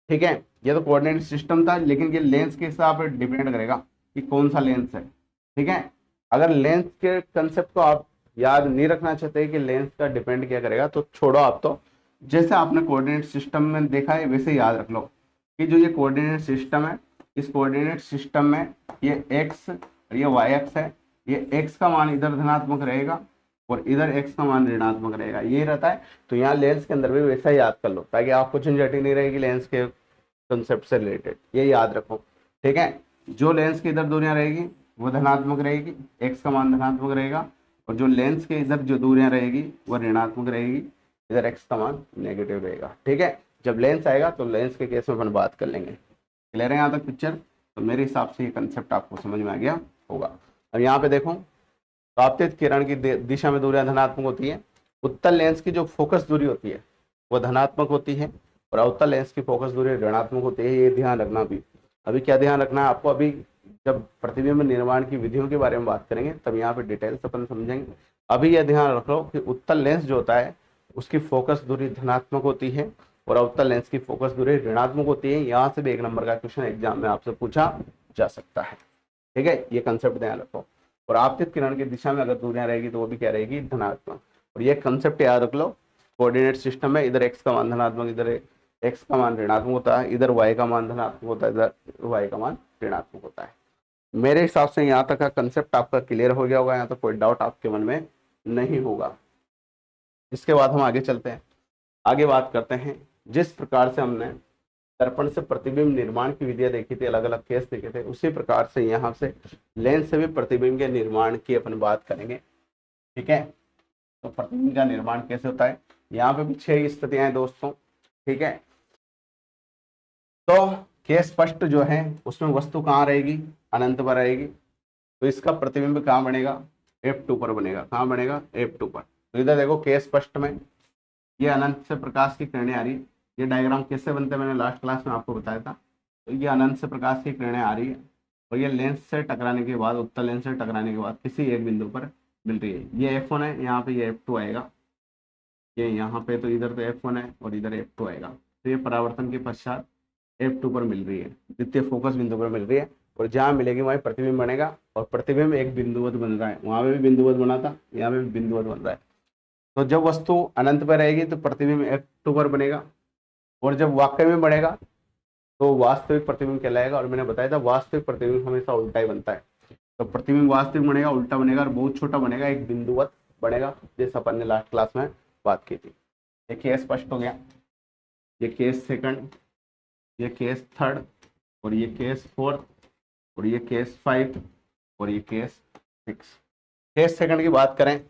S1: ठीक है, ये तो कोऑर्डिनेट सिस्टम था, लेकिन ये लेंस के हिसाब पर डिपेंड करेगा कि कौन सा लेंस है। ठीक है, अगर लेंस के कंसेप्ट को आप याद नहीं रखना चाहते कि लेंस का डिपेंड क्या करेगा तो छोड़ो, आप तो जैसे आपने कोऑर्डिनेट सिस्टम में देखा है वैसे याद रख लो कि जो ये कोऑर्डिनेट सिस्टम है, इस कोऑर्डिनेट सिस्टम में ये एक्स और ये वाई एक्स है, ये एक्स का मान इधर धनात्मक रहेगा और इधर एक्स का मान ऋणात्मक रहेगा, ये रहता है। तो यहाँ लेंस के अंदर भी वैसा ही याद कर लो ताकि आपको झंझट ही नहीं रहेगी लेंस के कंसेप्ट से रिलेटेड, ये याद रखो। ठीक है, जो लेंस की इधर दूरियां रहेगी वो धनात्मक रहेगी, एक्स का मान धनात्मक रहेगा, और जो लेंस के इधर जो दूरियां रहेगी वो ऋणात्मक रहेगी। इधर x का मान नेगेटिव रहेगा। ठीक है, जब लेंस आएगा तो लेंस के केस में अपन बात कर लेंगे। क्लियर है यहाँ तक पिक्चर? तो मेरे हिसाब से ये कंसेप्ट आपको समझ में आ गया होगा। अब यहाँ पे देखो, आपतित किरण की दिशा में दूरियां धनात्मक होती है। उत्तल लेंस की जो फोकस दूरी होती है वो धनात्मक होती है और अवतल लेंस की फोकस दूरी ऋणात्मक होती है। ये ध्यान रखना। भी अभी क्या ध्यान रखना है आपको, अभी जब प्रतिबिंब निर्माण की विधियों के बारे में बात करेंगे तब यहाँ पे डिटेल्स अपन समझेंगे। अभी यह ध्यान रख लो कि उत्तल लेंस जो होता है उसकी फोकस दूरी धनात्मक होती है और अवतल लेंस की फोकस दूरी ऋणात्मक होती है। यहाँ से भी 1 नंबर का क्वेश्चन एग्जाम में आपसे पूछा जा सकता है। ठीक है, ये कंसेप्ट ध्यान रखो। और आपतित किरण की दिशा में अगर दूरियां रहेगी तो वो भी क्या रहेगी, धनात्मक। और ये कंसेप्ट याद रख लो, कोऑर्डिनेट सिस्टम में इधर x का मान धनात्मक, इधर x का मान ऋणात्मक होता है, इधर y का मान धनात्मक होता है, इधर y का मान ऋणात्मक होता है। मेरे हिसाब से यहाँ तक का कंसेप्ट आपका क्लियर हो गया होगा, यहाँ तक कोई डाउट आपके मन में नहीं होगा। इसके बाद हम आगे चलते हैं, आगे बात करते हैं। जिस प्रकार से हमने दर्पण से प्रतिबिंब निर्माण की विधियां देखी थी, अलग अलग केस देखे थे, उसी प्रकार से यहाँ से लेंस से भी प्रतिबिंब के निर्माण की अपन बात करेंगे। ठीक है, तो प्रतिबिंब का निर्माण कैसे होता है, यहाँ पे भी 6 स्थितियां हैं दोस्तों। ठीक है, तो केस स्पष्ट जो है उसमें वस्तु कहाँ रहेगी, अनंत पर रहेगी। तो इसका प्रतिबिंब कहाँ बनेगा, F2 पर बनेगा। कहाँ बनेगा, F2 पर। तो इधर देखो केस स्पष्ट में ये अनंत से प्रकाश की किरणें आ रही। ये डायग्राम कैसे बनते हैं मैंने लास्ट क्लास में आपको बताया था। तो ये अनंत से प्रकाश की किरणें आ रही है और ये लेंस से टकराने के बाद, उत्तल लेंस से टकराने के बाद किसी एक बिंदु पर मिल रही है। ये F1 है, यहाँ पे ये F2 आएगा। ये यहाँ पे तो इधर तो F1 है और इधर F2 आएगा। तो ये परावर्तन के पश्चात F2 पर मिल रही है, द्वितीय फोकस बिंदु पर मिल रही है। और जहाँ मिलेगी वहीं प्रतिबिंब बनेगा और प्रतिबिंब एक बिंदुवत बन रहा है। वहां पे भी बिंदुवत बना था, यहाँ पे भी बिंदुवत बन रहा है। तो जब वस्तु अनंत पर रहेगी तो प्रतिबिंब F2 पर बनेगा और जब वाकई में बढ़ेगा तो वास्तविक प्रतिबिंब कहलाएगा। और मैंने बताया था वास्तविक प्रतिबिंब हमेशा उल्टा ही बनता है। तो प्रतिबिंब वास्तविक बनेगा, उल्टा बनेगा और बहुत छोटा बनेगा, एक बिंदुवत बनेगा, जैसे अपन ने लास्ट क्लास में बात की थी। ये केस स्पष्ट हो गया, ये केस सेकंड, ये केस थर्ड और ये केस फोर्थ और ये केस 5 और ये केस 6। केस सेकंड की बात करें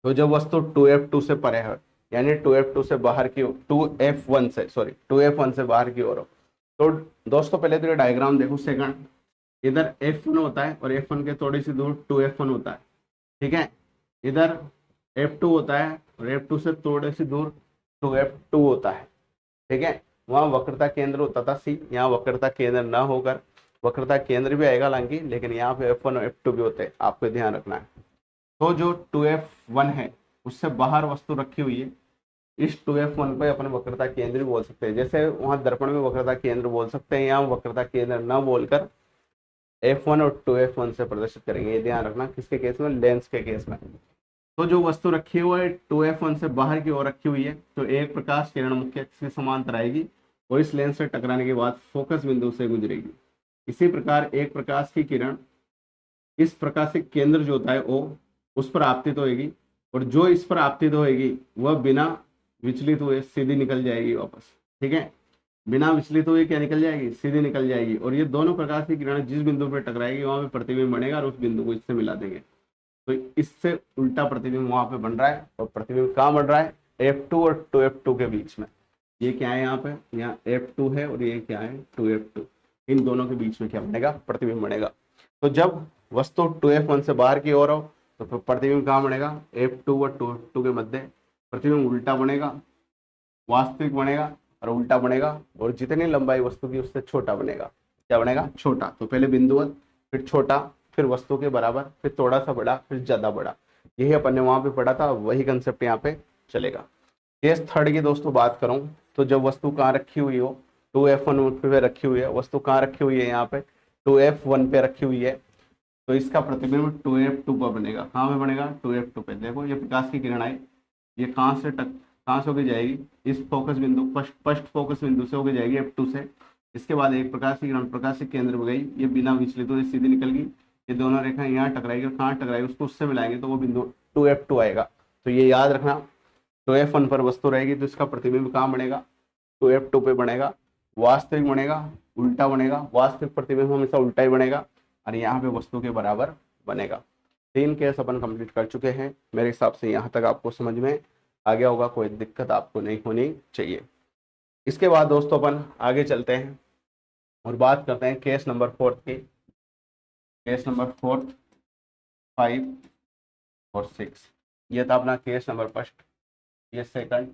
S1: तो जब वस्तु 2F2 से परे है, यानी 2F2 से बाहर की 2F1 से बाहर की ओर हो। तो दोस्तों पहले तो ये डायग्राम देखो सेकंड, इधर F1 होता है और F1 के थोड़ी सी दूर 2F1 होता है। ठीक है, इधर F2 होता है और F2 से थोड़ी सी दूर 2F2 होता है। ठीक है, वहां वक्रता केंद्र होता था C, यहाँ वक्रता केंद्र ना होकर वक्रता केंद्र भी आएगा हालांकि, लेकिन यहाँ पे F1 और F2 भी होते हैं, आपको ध्यान रखना है। तो जो 2F1 है उससे बाहर वस्तु रखी हुई है, इस 2F1 पे अपन वक्रता केंद्र भी बोल सकते हैं। जैसे वहां दर्पण में वक्रता केंद्र बोल सकते हैं, यहाँ वक्रता केंद्र न बोलकर F1 और 2F1 से प्रदर्शित करेंगे। ये ध्यान रखना, किसके केस में, लेंस के केस में। तो जो वस्तु रखी हुई है 2F1 से बाहर की ओर रखी हुई है, तो एक प्रकाश किरण मुख्य अक्ष के समांतर आएगी और इस लेंस से टकराने के बाद फोकस बिंदु से गुजरेगी। इसी प्रकार एक प्रकाश की किरण इस प्रकाशिक केंद्र जो होता है O उस पर आपतित होगी और जो इस पर आपतित होगी वह बिना विचलित हुए सीधी निकल जाएगी वापस। ठीक है, बिना विचलित हुए क्या निकल जाएगी, सीधी निकल जाएगी। और ये दोनों प्रकाश की किरण जिस बिंदु पर टकराएगी वहां पे प्रतिबिंब बनेगा और उस बिंदु को इससे मिला देंगे। तो इससे उल्टा प्रतिबिंब वहां पे बन रहा है और प्रतिबिंब कहाँ बन रहा है, F2 और 2F2 के बीच में। ये क्या है, यहाँ पे यहाँ F2 है और ये क्या है 2F2, इन दोनों के बीच में क्या बनेगा, प्रतिबिंब बनेगा। तो जब वस्तु 2F1 से बाहर की ओर हो तो फिर प्रतिबिंब कहाँ बनेगा, F2 और 2F2 के मध्य प्रतिबिंब उल्टा बनेगा, वास्तविक बनेगा और उल्टा बनेगा। और जितनी लंबाई वस्तु की उससे छोटा बनेगा। क्या बनेगा, छोटा। तो पहले बिंदुवत, फिर छोटा, फिर वस्तु के बराबर, फिर थोड़ा सा बड़ा, फिर ज्यादा बड़ा। यही अपन ने वहां पे पढ़ा था, वही कंसेप्ट यहाँ पे चलेगा। केस थर्ड की दोस्तों बात करूं तो जब वस्तु कहाँ रखी हुई हो, 2F1 पे रखी हुई है वस्तु, कहाँ रखी हुई है, यहाँ पे 2F1 पे रखी हुई है, तो इसका प्रतिबिंब 2F2 पर बनेगा। कहाँ पे बनेगा, 2F2 पे। देखो ये प्रकाश की किरण आई, ये कहाँ से होकर जाएगी, इस फोकस बिंदु फर्स्ट फोकस बिंदु से होकर जाएगी F2 से। इसके बाद एक प्रकाश की किरण प्रकाश के केंद्र में गई, ये बिना विचलित हुए सीधी निकल गई, ये दोनों रेखाएं यहाँ टकराएगी और कहाँ टकराएगी, उसको उससे मिलाएंगे तो वो बिंदु 2F2 आएगा। तो ये याद रखना, 2F1 पर वस्तु रहेगी तो इसका प्रतिबिंब कहाँ बनेगा, 2F2 पे बनेगा, वास्तविक बनेगा, उल्टा बनेगा। वास्तविक प्रतिबिंब हमेशा उल्टा ही बनेगा और यहाँ पे वस्तु के बराबर बनेगा। 3 केस अपन कंप्लीट कर चुके हैं। मेरे हिसाब से यहाँ तक आपको समझ में आ गया होगा, कोई दिक्कत आपको नहीं होनी चाहिए। इसके बाद दोस्तों अपन आगे चलते हैं और बात करते हैं केस नंबर 4 की। केस नंबर 4, 5 और 6। ये था अपना केस नंबर फर्स्ट, ये सेकंड,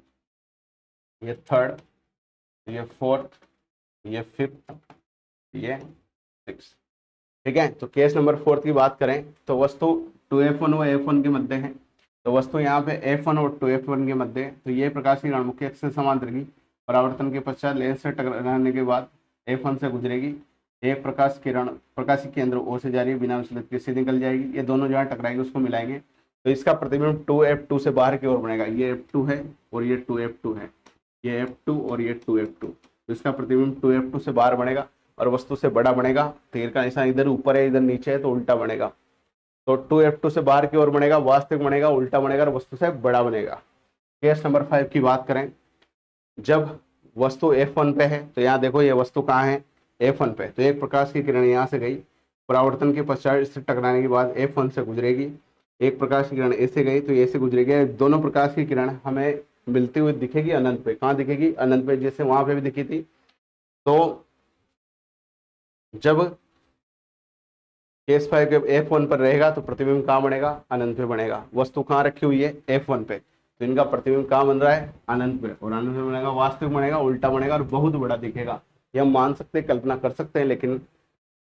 S1: ये थर्ड, ये फोर्थ, ये फिफ्थ, ये 6। ठीक है, तो केस नंबर 4 की बात करें तो वस्तु 2f1 व f1 के मध्य है। तो वस्तु यहाँ पे f1 और 2f1 के मध्य है। तो ये प्रकाश की किरण मुख्य अक्ष से समांतर की परावर्तन के पश्चात लेंस से टकराने के बाद f1 से गुजरेगी। एक प्रकाश किरण प्रकाशिक केंद्र O से जा रही है, बिना विचलित के सीधे निकल जाएगी। ये दोनों जहाँ टकराएंगे उसको मिलाएंगे तो इसका प्रतिबिंब 2f2 से बाहर की ओर बनेगा। ये f2 है और ये 2f2 है, ये f2 और ये 2f2। तो इसका प्रतिबिंब 2f2 से बाहर बनेगा और वस्तु से बड़ा बनेगा। तीर का निशान इधर ऊपर है, इधर नीचे है, तो उल्टा बनेगा। तो 2f2 से बाहर की ओर बनेगा, वास्तविक बनेगा, उल्टा बनेगा और वस्तु से बड़ा बनेगा। केस नंबर 5 की बात करें, जब वस्तु f1 पे है, तो यहाँ देखो ये वस्तु कहाँ है, f1 पे। तो एक प्रकाश की किरण यहाँ से गई, परावर्तन के पश्चात इससे टकराने के बाद f1 से गुजरेगी। एक प्रकाश की किरण ऐसे गई तो ऐसे गुजरेगी। दोनों प्रकाश की किरण हमें मिलती हुई दिखेगी अनंत पे। कहाँ दिखेगी? अनंत पे, जैसे वहां पे भी दिखी थी। तो जब केस 5 f1 पर रहेगा तो प्रतिबिंब कहाँ बनेगा? अनंत पे बनेगा। वस्तु कहाँ रखी हुई है? f1 पे, तो इनका प्रतिबिंब कहाँ बन रहा है? अनंत पे। और अनंत पे बनेगा, वास्तविक बनेगा, उल्टा बनेगा और बहुत बड़ा दिखेगा। ये हम मान सकते हैं, कल्पना कर सकते हैं, लेकिन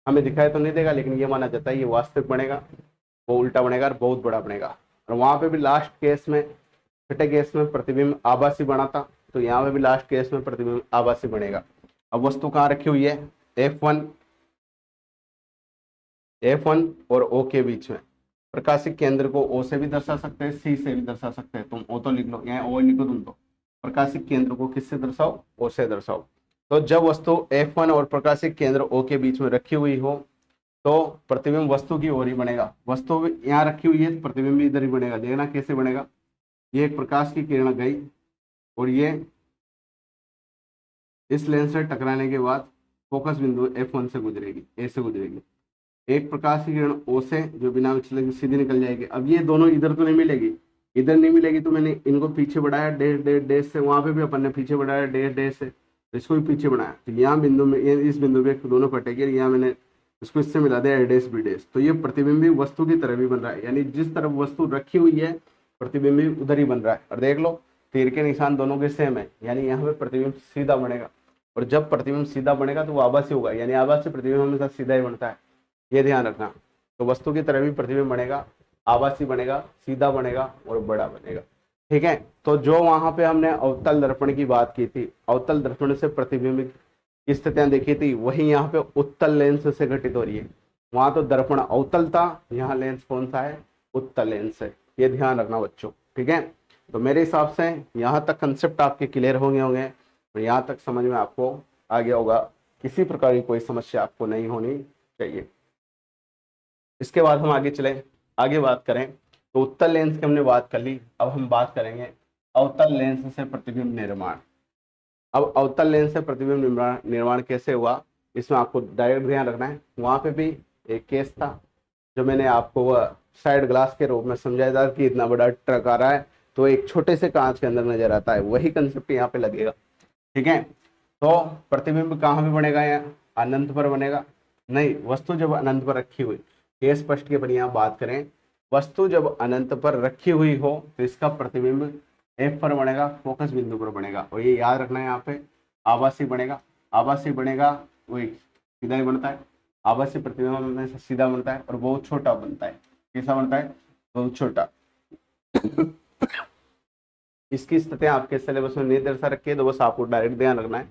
S1: हमें दिखाई तो नहीं देगा, लेकिन ये माना जाता है ये वास्तविक बनेगा, वो उल्टा बनेगा और बहुत बड़ा बनेगा। और वहां पे भी लास्ट केस में, छठे केस में प्रतिबिंब आभासी बना था, तो यहाँ पे भी लास्ट केस में प्रतिबिंब आभासी बनेगा। अब वस्तु कहाँ रखी हुई है? F1 और O के बीच में। प्रकाशिक केंद्र को O से भी दर्शा सकते हैं, C से भी दर्शा सकते हैं। तुम O तो लिख लो, यहाँ O लिखो तुम। तो प्रकाशिक केंद्र को किससे दर्शाओ? O से दर्शाओ। तो जब वस्तु F1 और प्रकाशिक केंद्र O के बीच में रखी हुई हो तो प्रतिबिंब वस्तु की ओर ही बनेगा। वस्तु यहाँ रखी हुई है तो प्रतिबिंब भी इधर ही बनेगा। देखना कैसे बनेगा। ये एक प्रकाश की किरण गई और ये इस लेंस से टकराने के बाद फोकस बिंदु F1 से गुजरेगी, A से गुजरेगी। एक प्रकाश की किरण O से जो बिना विचलन के सीधी निकल जाएगी। अब ये दोनों इधर तो नहीं मिलेगी, इधर नहीं मिलेगी, तो मैंने इनको पीछे बढ़ाया डैश डैश डैश से। वहां पे भी अपन ने पीछे बढ़ाया डैश डैश से, तो इसको भी पीछे बढ़ाया। तो यहाँ बिंदु में, इस बिंदु पे दोनों कटेगी, यहाँ मैंने इसको इससे मिला दिया डैश बी डैश। तो ये प्रतिबिंब भी वस्तु की तरह भी बन रहा है, यानी जिस तरफ वस्तु रखी हुई है प्रतिबिंब भी उधर ही बन रहा है। और देख लो तीर के निशान दोनों के सेम है, यानी यहाँ पे प्रतिबिंब सीधा बनेगा। और जब प्रतिबिंब सीधा बनेगा तो वो आभासी होगा, यानी आभासी प्रतिबिंब हमेशा सीधा ही बनता है, ये ध्यान रखना। तो वस्तु की तरह भी प्रतिबिंब बनेगा, आभासी बनेगा, सीधा बनेगा और बड़ा बनेगा। ठीक है, तो जो वहां पे हमने अवतल दर्पण की बात की थी, अवतल दर्पण से प्रतिबिंब की स्थितियां देखी थी, वही यहाँ पे उत्तल लेंस से घटित हो रही है। वहां तो दर्पण अवतल था, यहाँ लेंस कौन सा है? उत्तल लेंस है। ये ध्यान रखना बच्चों। ठीक है, तो मेरे हिसाब से यहाँ तक कंसेप्ट आपके क्लियर होंगे और यहाँ तक समझ में आपको आ गया होगा। किसी प्रकार की कोई समस्या आपको नहीं होनी चाहिए। इसके बाद हम आगे चले, आगे बात करें तो उत्तल लेंस की हमने बात कर ली। अब हम बात करेंगे अवतल लेंस से प्रतिबिंब निर्माण। अब अवतल लेंस से प्रतिबिंब निर्माण कैसे हुआ, इसमें आपको डायरेक्ट ध्यान रखना है। वहां पे भी एक केस था जो मैंने आपको वह साइड ग्लास के रूप में समझाया था कि इतना बड़ा ट्रक आ रहा है तो एक छोटे से कांच के अंदर नजर आता है, वही कंसेप्ट यहाँ पे लगेगा। ठीक है, तो प्रतिबिंब कहाँ भी बनेगा? यहाँ अनंत पर बनेगा? नहीं, वस्तु जब अनंत पर रखी हुई, केस स्पष्ट के पर यहाँ बात करें, वस्तु जब अनंत पर रखी हुई हो तो इसका प्रतिबिंब F पर बनेगा, फोकस बिंदु पर बनेगा। और ये याद रखना है, यहाँ पे आभासी बनेगा। आभासी बनेगा वही सीधा ही बनता है, आभासी प्रतिबिंब में से सीधा बनता है और बहुत छोटा बनता है। कैसा बनता है? बहुत छोटा। इसकी स्थिति आपके सिलेबस में नहीं दर्शा रखी है, तो बस आपको डायरेक्ट ध्यान रखना है।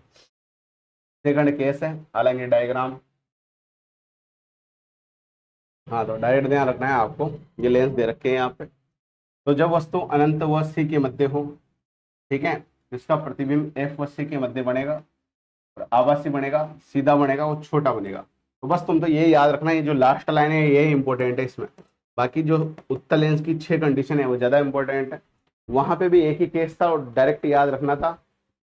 S1: सेकंड केस है, हालांकि डायग्राम, हाँ तो डायरेक्ट ध्यान रखना है आपको। ये लेंस दे रखे हैं यहाँ पे। तो जब वस्तु अनंत व C के मध्य हो, ठीक है, इसका प्रतिबिंब F व C के मध्य बनेगा और आभासी बनेगा, सीधा बनेगा और छोटा बनेगा। तो बस तुम तो ये याद रखना, ये जो लास्ट लाइन है ये इंपॉर्टेंट है इसमें। बाकी जो उत्तल लेंस की 6 कंडीशन है वो ज्यादा इंपॉर्टेंट है। वहां पे भी एक ही केस था और डायरेक्ट याद रखना था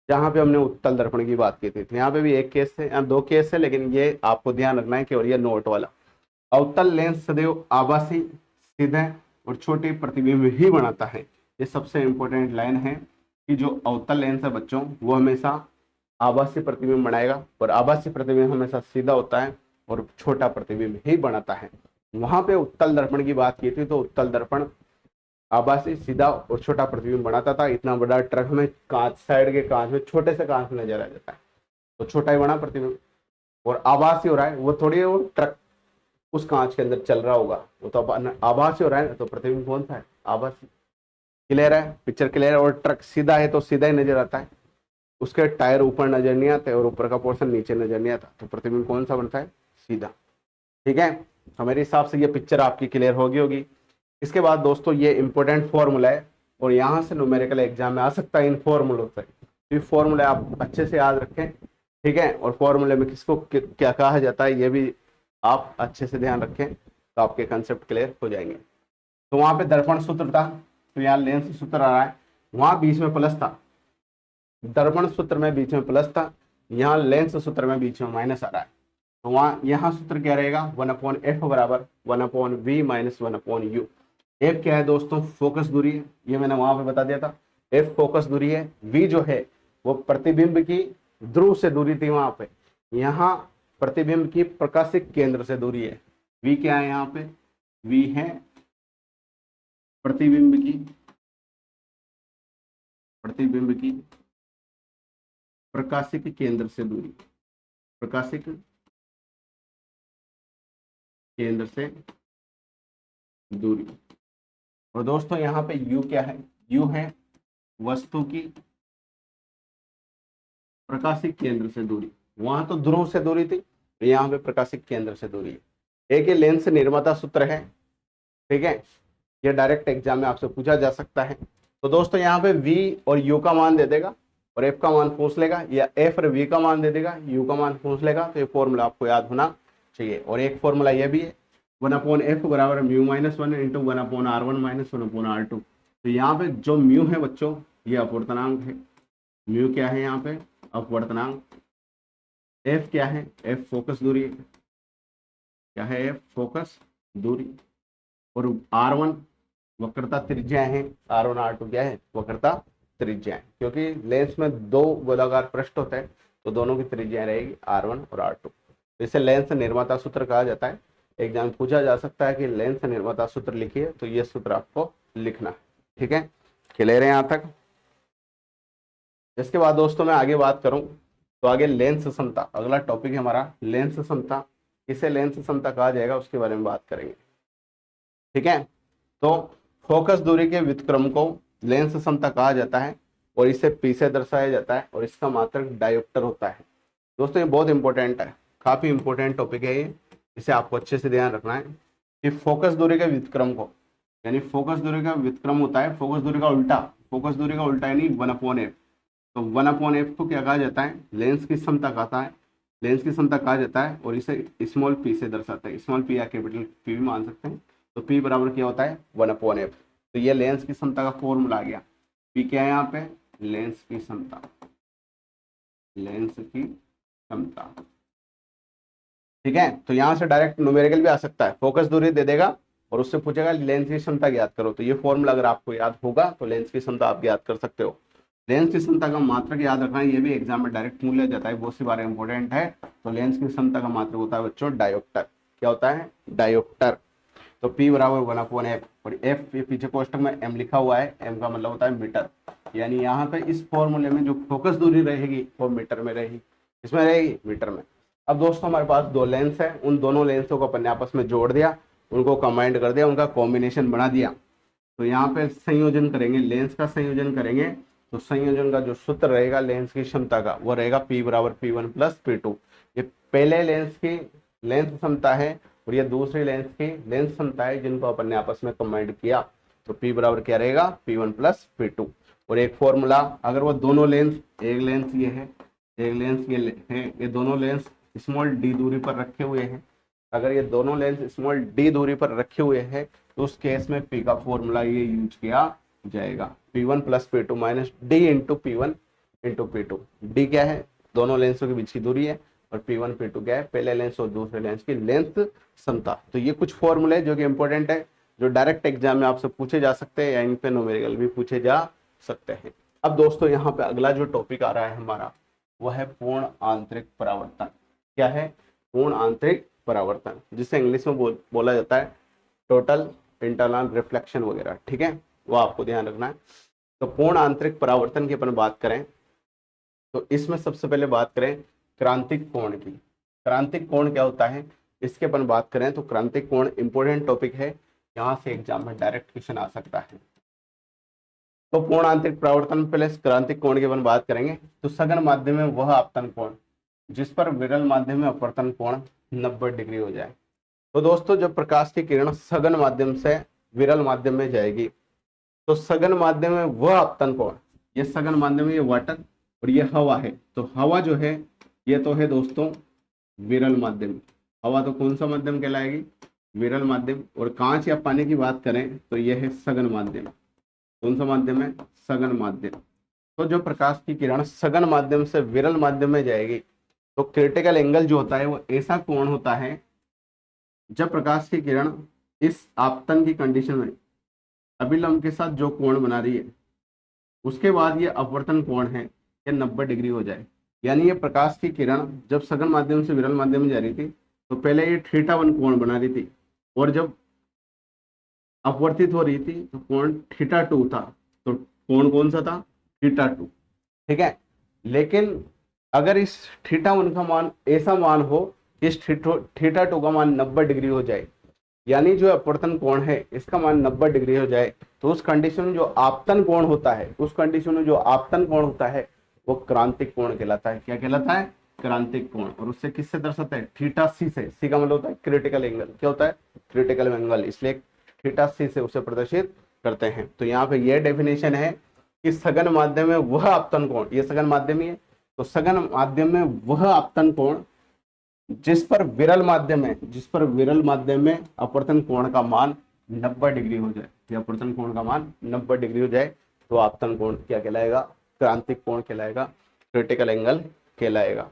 S1: जहां पे हमने उत्तल दर्पण की बात की थी। यहाँ पे भी एक केस है, यहाँ 2 केस है, लेकिन ये आपको ध्यान रखना है कि और ये नोट वाला। अवतल लेंस सदैव आभासी, सीधे और छोटे प्रतिबिंब ही बनाता है। ये सबसे इंपॉर्टेंट लाइन है कि जो अवतल लेंस है बच्चों वो हमेशा आभासी प्रतिबिंब बनाएगा, और आभासी प्रतिबिंब हमेशा सीधा होता है और छोटा प्रतिबिंब ही बनाता है। वहां पे उत्तल दर्पण की बात की थी, तो उत्तल दर्पण आभासी सीधा और छोटा प्रतिबिंब बनाता था। इतना बड़ा ट्रक में कांच, साइड के कांच में छोटे से कांच नजर आ जाता है, तो छोटा ही बना प्रतिबिंब। और आभासी हो रहा है, वो थोड़ी वो ट्रक उस कांच के अंदर चल रहा होगा, वो तो आभासी हो रहा है, तो प्रतिबिंब कौन सा है? आभासी। क्लियर है? पिक्चर क्लियर है? और ट्रक सीधा है तो सीधा ही नजर आता है, उसके टायर ऊपर नजर नहीं आते और ऊपर का पोर्शन नीचे नजर नहीं आता, तो प्रतिबिंब कौन सा बनता है? सीधा। ठीक है, तो मेरे हिसाब से ये पिक्चर आपकी क्लियर होगी। इसके बाद दोस्तों ये इंपॉर्टेंट फॉर्मूला है, और यहाँ से न्यूमेरिकल एग्जाम में आ सकता है इन फॉर्मूलों से। तो फॉर्मूले आप अच्छे से याद रखें, ठीक है। और फॉर्मूले में किसको क्या कहा जाता है ये भी आप अच्छे से ध्यान रखें, तो आपके कंसेप्ट क्लियर हो जाएंगे। तो वहां पे दर्पण सूत्र था, तो यहाँ लेंस सूत्र आ रहा है, वहां बीच में प्लस था, दर्पण सूत्र में बीच में प्लस था, यहाँ लेंस सूत्र में बीच में माइनस आ रहा है। तो वहां यहाँ सूत्र क्या रहेगा? 1/f बराबर 1/v माइनस 1/u। एफ क्या है दोस्तों? फोकस दूरी है, ये मैंने वहां पे बता दिया था। एफ फोकस दूरी है, वी जो है वो प्रतिबिंब की ध्रुव से दूरी थी वहां पे, यहाँ प्रतिबिंब की प्रकाशिक केंद्र से दूरी है। वी क्या है यहाँ पे? वी है प्रतिबिंब की प्रकाशिक केंद्र से दूरी, प्रकाशिक केंद्र से दूरी। और दोस्तों यहाँ पे u क्या है? u है वस्तु की प्रकाशिक केंद्र से दूरी। वहां तो ध्रुव से दूरी थी, यहाँ पे प्रकाशिक केंद्र से दूरी है। एक ये लेंस निर्माता सूत्र है, ठीक है, ये डायरेक्ट एग्जाम में आपसे पूछा जा सकता है। तो दोस्तों यहाँ पे v और u का मान दे देगा और f का मान पूछ लेगा, या f और v का मान दे देगा, u का मान पूछ लेगा। तो ये फॉर्मूला आपको याद होना चाहिए। और एक फॉर्मूला ये भी है 1/f बराबर mu minus 1 into 1/r1 minus 1/r2। तो यहाँ पे जो म्यू है बच्चों ये अपवर्तनांक है, म्यू क्या है यहाँ पे? अपवर्तनांक। एफ क्या है? एफ फोकस दूरी है, क्या है? एफ फोकस दूरी। और R1 वक्रता त्रिज्या है, R1 R2 क्या है? वक्रता त्रिज्या है, क्योंकि लेंस में दो गोलाकार पृष्ठ होते हैं तो दोनों की त्रिज्या रहेगी R1 और R2। इसे लेंस निर्माता सूत्र कहा जाता है। एग्जाम पूछा जा सकता है कि लेंस निर्माता सूत्र लिखिए, तो ये सूत्र आपको लिखना है, ठीक है। क्लियर है यहाँ तक? इसके बाद दोस्तों मैं आगे बात करूं तो आगे लेंस समता, अगला टॉपिक है हमारा लेंस समता। इसे लेंस समता कहा जाएगा, उसके बारे में बात करेंगे, ठीक है। तो फोकस दूरी के व्युत्क्रम को लेंस समता कहा जाता है, और इसे पी से दर्शाया जाता है, और इसका मात्रक डायोप्टर होता है। दोस्तों ये बहुत इंपॉर्टेंट है, काफी इंपॉर्टेंट टॉपिक है ये, इसे आपको अच्छे से ध्यान रखना है कि फोकस दूरी के व्युत्क्रम को, यानी फोकस दूरी का व्युत्क्रम होता है फोकस दूरी का उल्टा, फोकस दूरी का उल्टा यानी 1/f। तो 1/f को क्या कहा जाता है? लेंस की क्षमता कहता है, लेंस की क्षमता कहा जाता है, और इसे स्मॉल पी से दर्शाते हैं, स्मॉल पी या कैपिटल पी भी मान सकते हैं। तो पी बराबर क्या होता है? 1/f। तो ये लेंस की क्षमता का फॉर्मूला आ गया। पी क्या है यहाँ पे? लेंस की क्षमता, लेंस की क्षमता, ठीक है। तो यहाँ से डायरेक्ट न्यूमेरिकल भी आ सकता है, फोकस दूरी दे देगा और उससे पूछेगा लेंस की क्षमता ज्ञात करो। तो ये फॉर्मूला अगर आपको याद होगा तो लेंस की क्षमता आप ज्ञात कर सकते हो। लेंस की क्षमता का मात्रक याद रखना है, ये भी एग्जाम में डायरेक्ट पूछ लिया जाता है, बहुत सी बार इंपॉर्टेंट है। तो लेंस की क्षमता का मात्रक होता है बच्चों डायोप्टर। क्या होता है? डायोप्टर। तो P बराबर 1/f, और f पीछे कोष्टक में m लिखा हुआ है, m का मतलब होता है मीटर, यानी यहाँ पे इस फॉर्मूले में जो फोकस दूरी रहेगी वो मीटर में रहेगी। इसमें रहेगी मीटर में। अब दोस्तों हमारे पास दो लेंस है, उन दोनों लेंसों को अपन ने आपस में जोड़ दिया, उनको कंबाइंड कर दिया, उनका कॉम्बिनेशन बना दिया। तो यहाँ पे संयोजन करेंगे, लेंस का संयोजन करेंगे, तो संयोजन का जो सूत्र रहेगा लेंस की क्षमता का वो रहेगा P बराबर P1 प्लस P2। ये पहले लेंस की लेंस क्षमता है और ये दूसरी लेंस की लेंस क्षमता है, जिनको अपन ने आपस में कंबाइंड किया। तो P बराबर क्या रहेगा? P1 plus P2। और एक फॉर्मूला, अगर वो दोनों लेंस, एक लेंस ये है, एक लेंस ये है, ये दोनों लेंस स्मॉल डी दूरी पर रखे हुए हैं, अगर ये दोनों लेंस स्मॉल डी दूरी पर रखे हुए हैं तो उस केस में P का फॉर्मूला ये यूज किया जाएगा, P1 plus P2 minus D into P1 into P2। D क्या है? दोनों लेंसों के बीच की दूरी है, और P1 P2 क्या है? पहले लेंस और दूसरे लेंस की लेंथ क्षमता। तो ये कुछ फॉर्मूले जो कि इंपॉर्टेंट है, जो डायरेक्ट एग्जाम में आपसे पूछे जा सकते हैं या इन पे न्यूमेरिकल भी पूछे जा सकते हैं। अब दोस्तों यहाँ पे अगला जो टॉपिक आ रहा है हमारा वह है पूर्ण आंतरिक परावर्तन। क्या है? पूर्ण आंतरिक परावर्तन, जिसे इंग्लिश में बोला जाता है टोटल इंटरनल रिफ्लेक्शन वगैरह। ठीक है, वो आपको ध्यान रखना है। तो पूर्ण आंतरिक परावर्तन की अपन बात करें तो इसमें सबसे पहले बात करें क्रांतिक कोण की। क्रांतिक कोण क्या होता है इसके अपन बात करें तो क्रांतिक कोण इंपॉर्टेंट टॉपिक है, यहाँ से एग्जाम में डायरेक्ट क्वेश्चन आ सकता है। तो पूर्ण आंतरिक परावर्तन पहले क्रांतिक कोण की अपन बात करेंगे। तो सघन माध्यम में वह आपतन कोण जिस पर विरल माध्यम में अपवर्तन कोण 90 डिग्री हो जाए। तो दोस्तों जब प्रकाश की किरण सघन माध्यम से विरल माध्यम में जाएगी तो सघन माध्यम में वह आपतन कोण, ये सघन माध्यम में ये वाटर और ये हवा है, तो हवा जो है ये तो है दोस्तों विरल माध्यम। हवा तो कौन सा माध्यम कहलाएगी? विरल माध्यम। और कांच या पानी की बात करें तो यह है सघन माध्यम। कौन सा माध्यम है? सघन माध्यम। तो जो प्रकाश की किरण सघन माध्यम से विरल माध्यम में जाएगी तो क्रिटिकल एंगल जो होता है वो ऐसा कोण होता है जब प्रकाश की किरण इस आपतन की कंडीशन में अभिलंब के साथ जो कोण बना रही है उसके बाद ये अपवर्तन कोण है ये 90 डिग्री हो जाए। यानी ये प्रकाश की किरण जब सघन माध्यम से विरल माध्यम में जा रही थी तो पहले ये θ1 कोण बना रही थी और जब अपवर्तित हो रही थी तो कोण θ2 था। तो कोण कौन सा था? θ2। ठीक है, लेकिन अगर इस θ1 का मान ऐसा मान हो कि इस θ2 का मान 90 डिग्री हो जाए, यानी जो अपवर्तन कोण है इसका मान 90 डिग्री हो जाए, तो उस कंडीशन में जो आपतन कोण होता है, उस कंडीशन में जो आपतन कोण होता है वो क्रांतिक कोण कहलाता है। क्या कहलाता है? क्रांतिक कोण। और उससे किससे दर्शाते हैं? θc से। सी का मतलब होता है क्रिटिकल एंगल। क्या होता है? क्रिटिकल एंगल, इसलिए θc से उसे प्रदर्शित करते हैं। तो यहाँ पे यह डेफिनेशन है कि सघन माध्यम में वह आपतन कोण, ये सघन माध्यम ही है, तो सघन माध्यम में वह आपतन कोण जिस पर विरल माध्यम में अपवर्तन कोण का मान 90 डिग्री हो जाए, या अपवर्तन कोण का मान 90 डिग्री हो जाए तो आपतन कोण क्या कहलाएगा? क्रांतिक कोण कहलाएगा, क्रिटिकल एंगल कहलाएगा।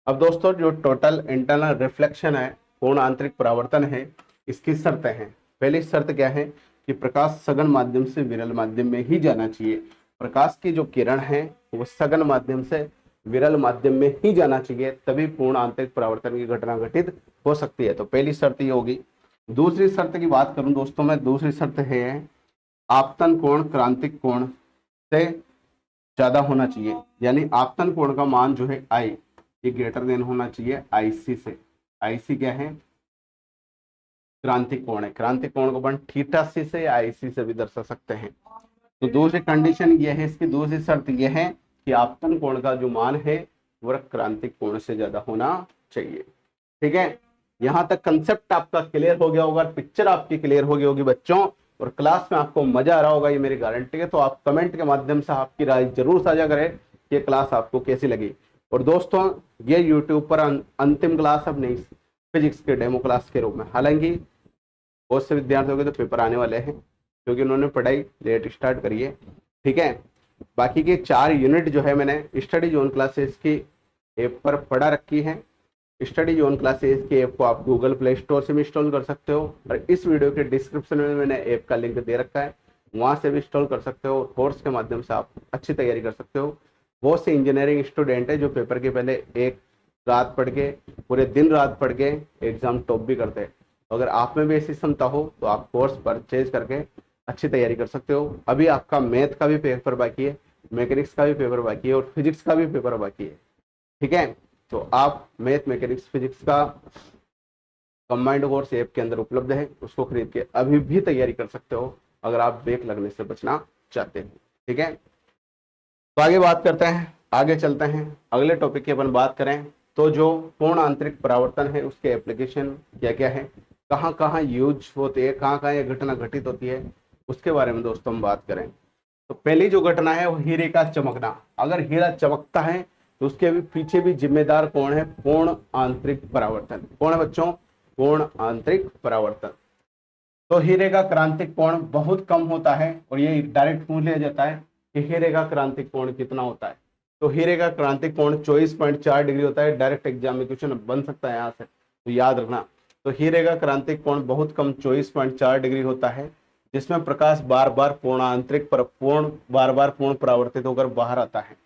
S1: अब दोस्तों जो टोटल इंटरनल रिफ्लेक्शन है, पूर्ण आंतरिक परावर्तन है, इसकी शर्तें हैं। पहली शर्त क्या है कि प्रकाश सघन माध्यम से विरल माध्यम में ही जाना चाहिए। प्रकाश की जो किरण है वो सघन माध्यम से विरल माध्यम में ही जाना चाहिए, तभी पूर्ण आंतरिक परावर्तन की घटना घटित हो सकती है। तो पहली शर्त ये होगी। दूसरी शर्त की बात करूं दोस्तों मैं, दूसरी शर्त है आपतन कोण क्रांतिक कोण से ज्यादा होना चाहिए। यानी आपतन कोण का मान जो है आई, ये ग्रेटर देन होना चाहिए आईसी से। आईसी क्या है? क्रांतिक कोण है। क्रांतिक कोण को अपन θc से या आईसी से भी दर्शा सकते हैं। तो दूसरी कंडीशन ये है, इसकी दूसरी शर्त यह है कि आपतन कोण का जो मान है वह क्रांतिक कोण से ज्यादा होना चाहिए। ठीक है, यहां तक कंसेप्ट आपका क्लियर हो गया होगा, पिक्चर आपकी क्लियर हो गई होगी बच्चों, और क्लास में आपको मजा आ रहा होगा, ये मेरी गारंटी है। तो आप कमेंट के माध्यम से आपकी राय जरूर साझा करें कि ये क्लास आपको कैसी लगी। और दोस्तों ये यूट्यूब पर अंतिम क्लास अब नहीं, फिजिक्स के डेमो क्लास के रूप में। हालांकि बहुत से विद्यार्थियों के तो पेपर आने वाले हैं क्योंकि उन्होंने पढ़ाई लेट स्टार्ट करी है। ठीक है, बाकी के 4 यूनिट जो है मैंने स्टडी जोन क्लासेस की ऐप पर पढ़ा रखी है। स्टडी जोन क्लासेस की ऐप को आप गूगल प्ले स्टोर से भी इंस्टॉल कर सकते हो, और इस वीडियो के डिस्क्रिप्शन में मैंने ऐप का लिंक दे रखा है, वहां से भी इंस्टॉल कर सकते हो। कोर्स के माध्यम से आप अच्छी तैयारी कर सकते हो। बहुत से इंजीनियरिंग स्टूडेंट है जो पेपर के पहले एक रात पढ़ के, पूरे दिन रात पढ़ के एग्जाम टॉप भी करते हैं। अगर आप में भी ऐसी क्षमता हो तो आप कोर्स परचेज करके अच्छी तैयारी कर सकते हो। अभी आपका मैथ का भी पेपर बाकी है, मैकेनिक्स का भी पेपर बाकी है, और फिजिक्स का भी पेपर बाकी है। ठीक है, तो आप मैथ मैकेनिक्स फिजिक्स का कंबाइंड कोर्स ऐप के अंदर उपलब्ध है, उसको खरीद के अभी भी तैयारी कर सकते हो अगर आप बैक लगने से बचना चाहते हैं। ठीक है, तो आगे बात करते हैं, आगे चलते हैं अगले टॉपिक की अपन बात करें तो जो पूर्ण आंतरिक परावर्तन है उसके एप्लीकेशन क्या क्या है, कहाँ कहाँ यूज होती है, कहाँ कहाँ ये घटना घटित होती है, उसके बारे में दोस्तों हम बात करें। तो पहली जो घटना है वो हीरे का चमकना। अगर हीरा चमकता है तो उसके भी पीछे भी जिम्मेदार कौन है? पूर्ण आंतरिक परावर्तन। कौन है बच्चों? पूर्ण आंतरिक परावर्तन। तो हीरे का क्रांतिक कोण बहुत कम होता है, और ये डायरेक्ट पूछ लिया जाता है कि हीरे का क्रांतिक कोण कितना होता है। तो हीरे का क्रांतिक कोण 24.4 डिग्री होता है। डायरेक्ट एग्जाम में क्वेश्चन बन सकता है यहाँ से, तो याद रखना तो हीरे का क्रांतिक कोण बहुत कम 24.4 डिग्री होता है, जिसमें प्रकाश बार बार बार बार पूर्ण परावर्तित होकर बाहर आता है।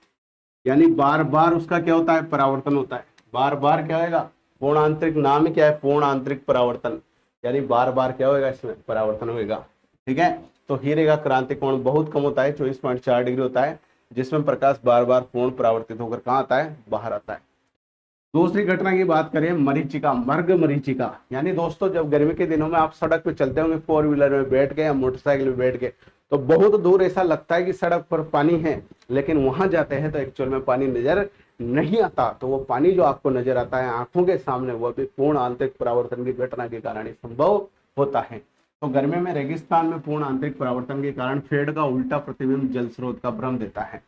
S1: यानी बार बार उसका क्या होता है, परावर्तन होता है। बार बार क्या होगा, पूर्ण आंतरिक, नाम क्या है, पूर्ण आंतरिक परावर्तन, यानी बार बार क्या होगा, इसमें परावर्तन होगा। ठीक है, तो हीरे का क्रांतिक कोण बहुत कम होता है, 24.4 डिग्री होता है, जिसमें प्रकाश बार बार पूर्ण परावर्तित होकर कहाँ आता है, बाहर आता है। दूसरी घटना की बात करें, मरीचिका, मर्ग मरीचिका। यानी दोस्तों जब गर्मी के दिनों में आप सड़क पे चलते होंगे, फोर व्हीलर में बैठ के या मोटरसाइकिल में बैठ के, तो बहुत दूर ऐसा लगता है कि सड़क पर पानी है, लेकिन वहां जाते हैं तो एक्चुअल में पानी नजर नहीं आता। तो वो पानी जो आपको नजर आता है आंखों के सामने, वो भी पूर्ण आंतरिक परावर्तन की घटना के कारण ही संभव होता है। तो गर्मी में रेगिस्तान में पूर्ण आंतरिक परावर्तन के कारण फेड का उल्टा प्रतिबिंब जल स्रोत का भ्रम देता है।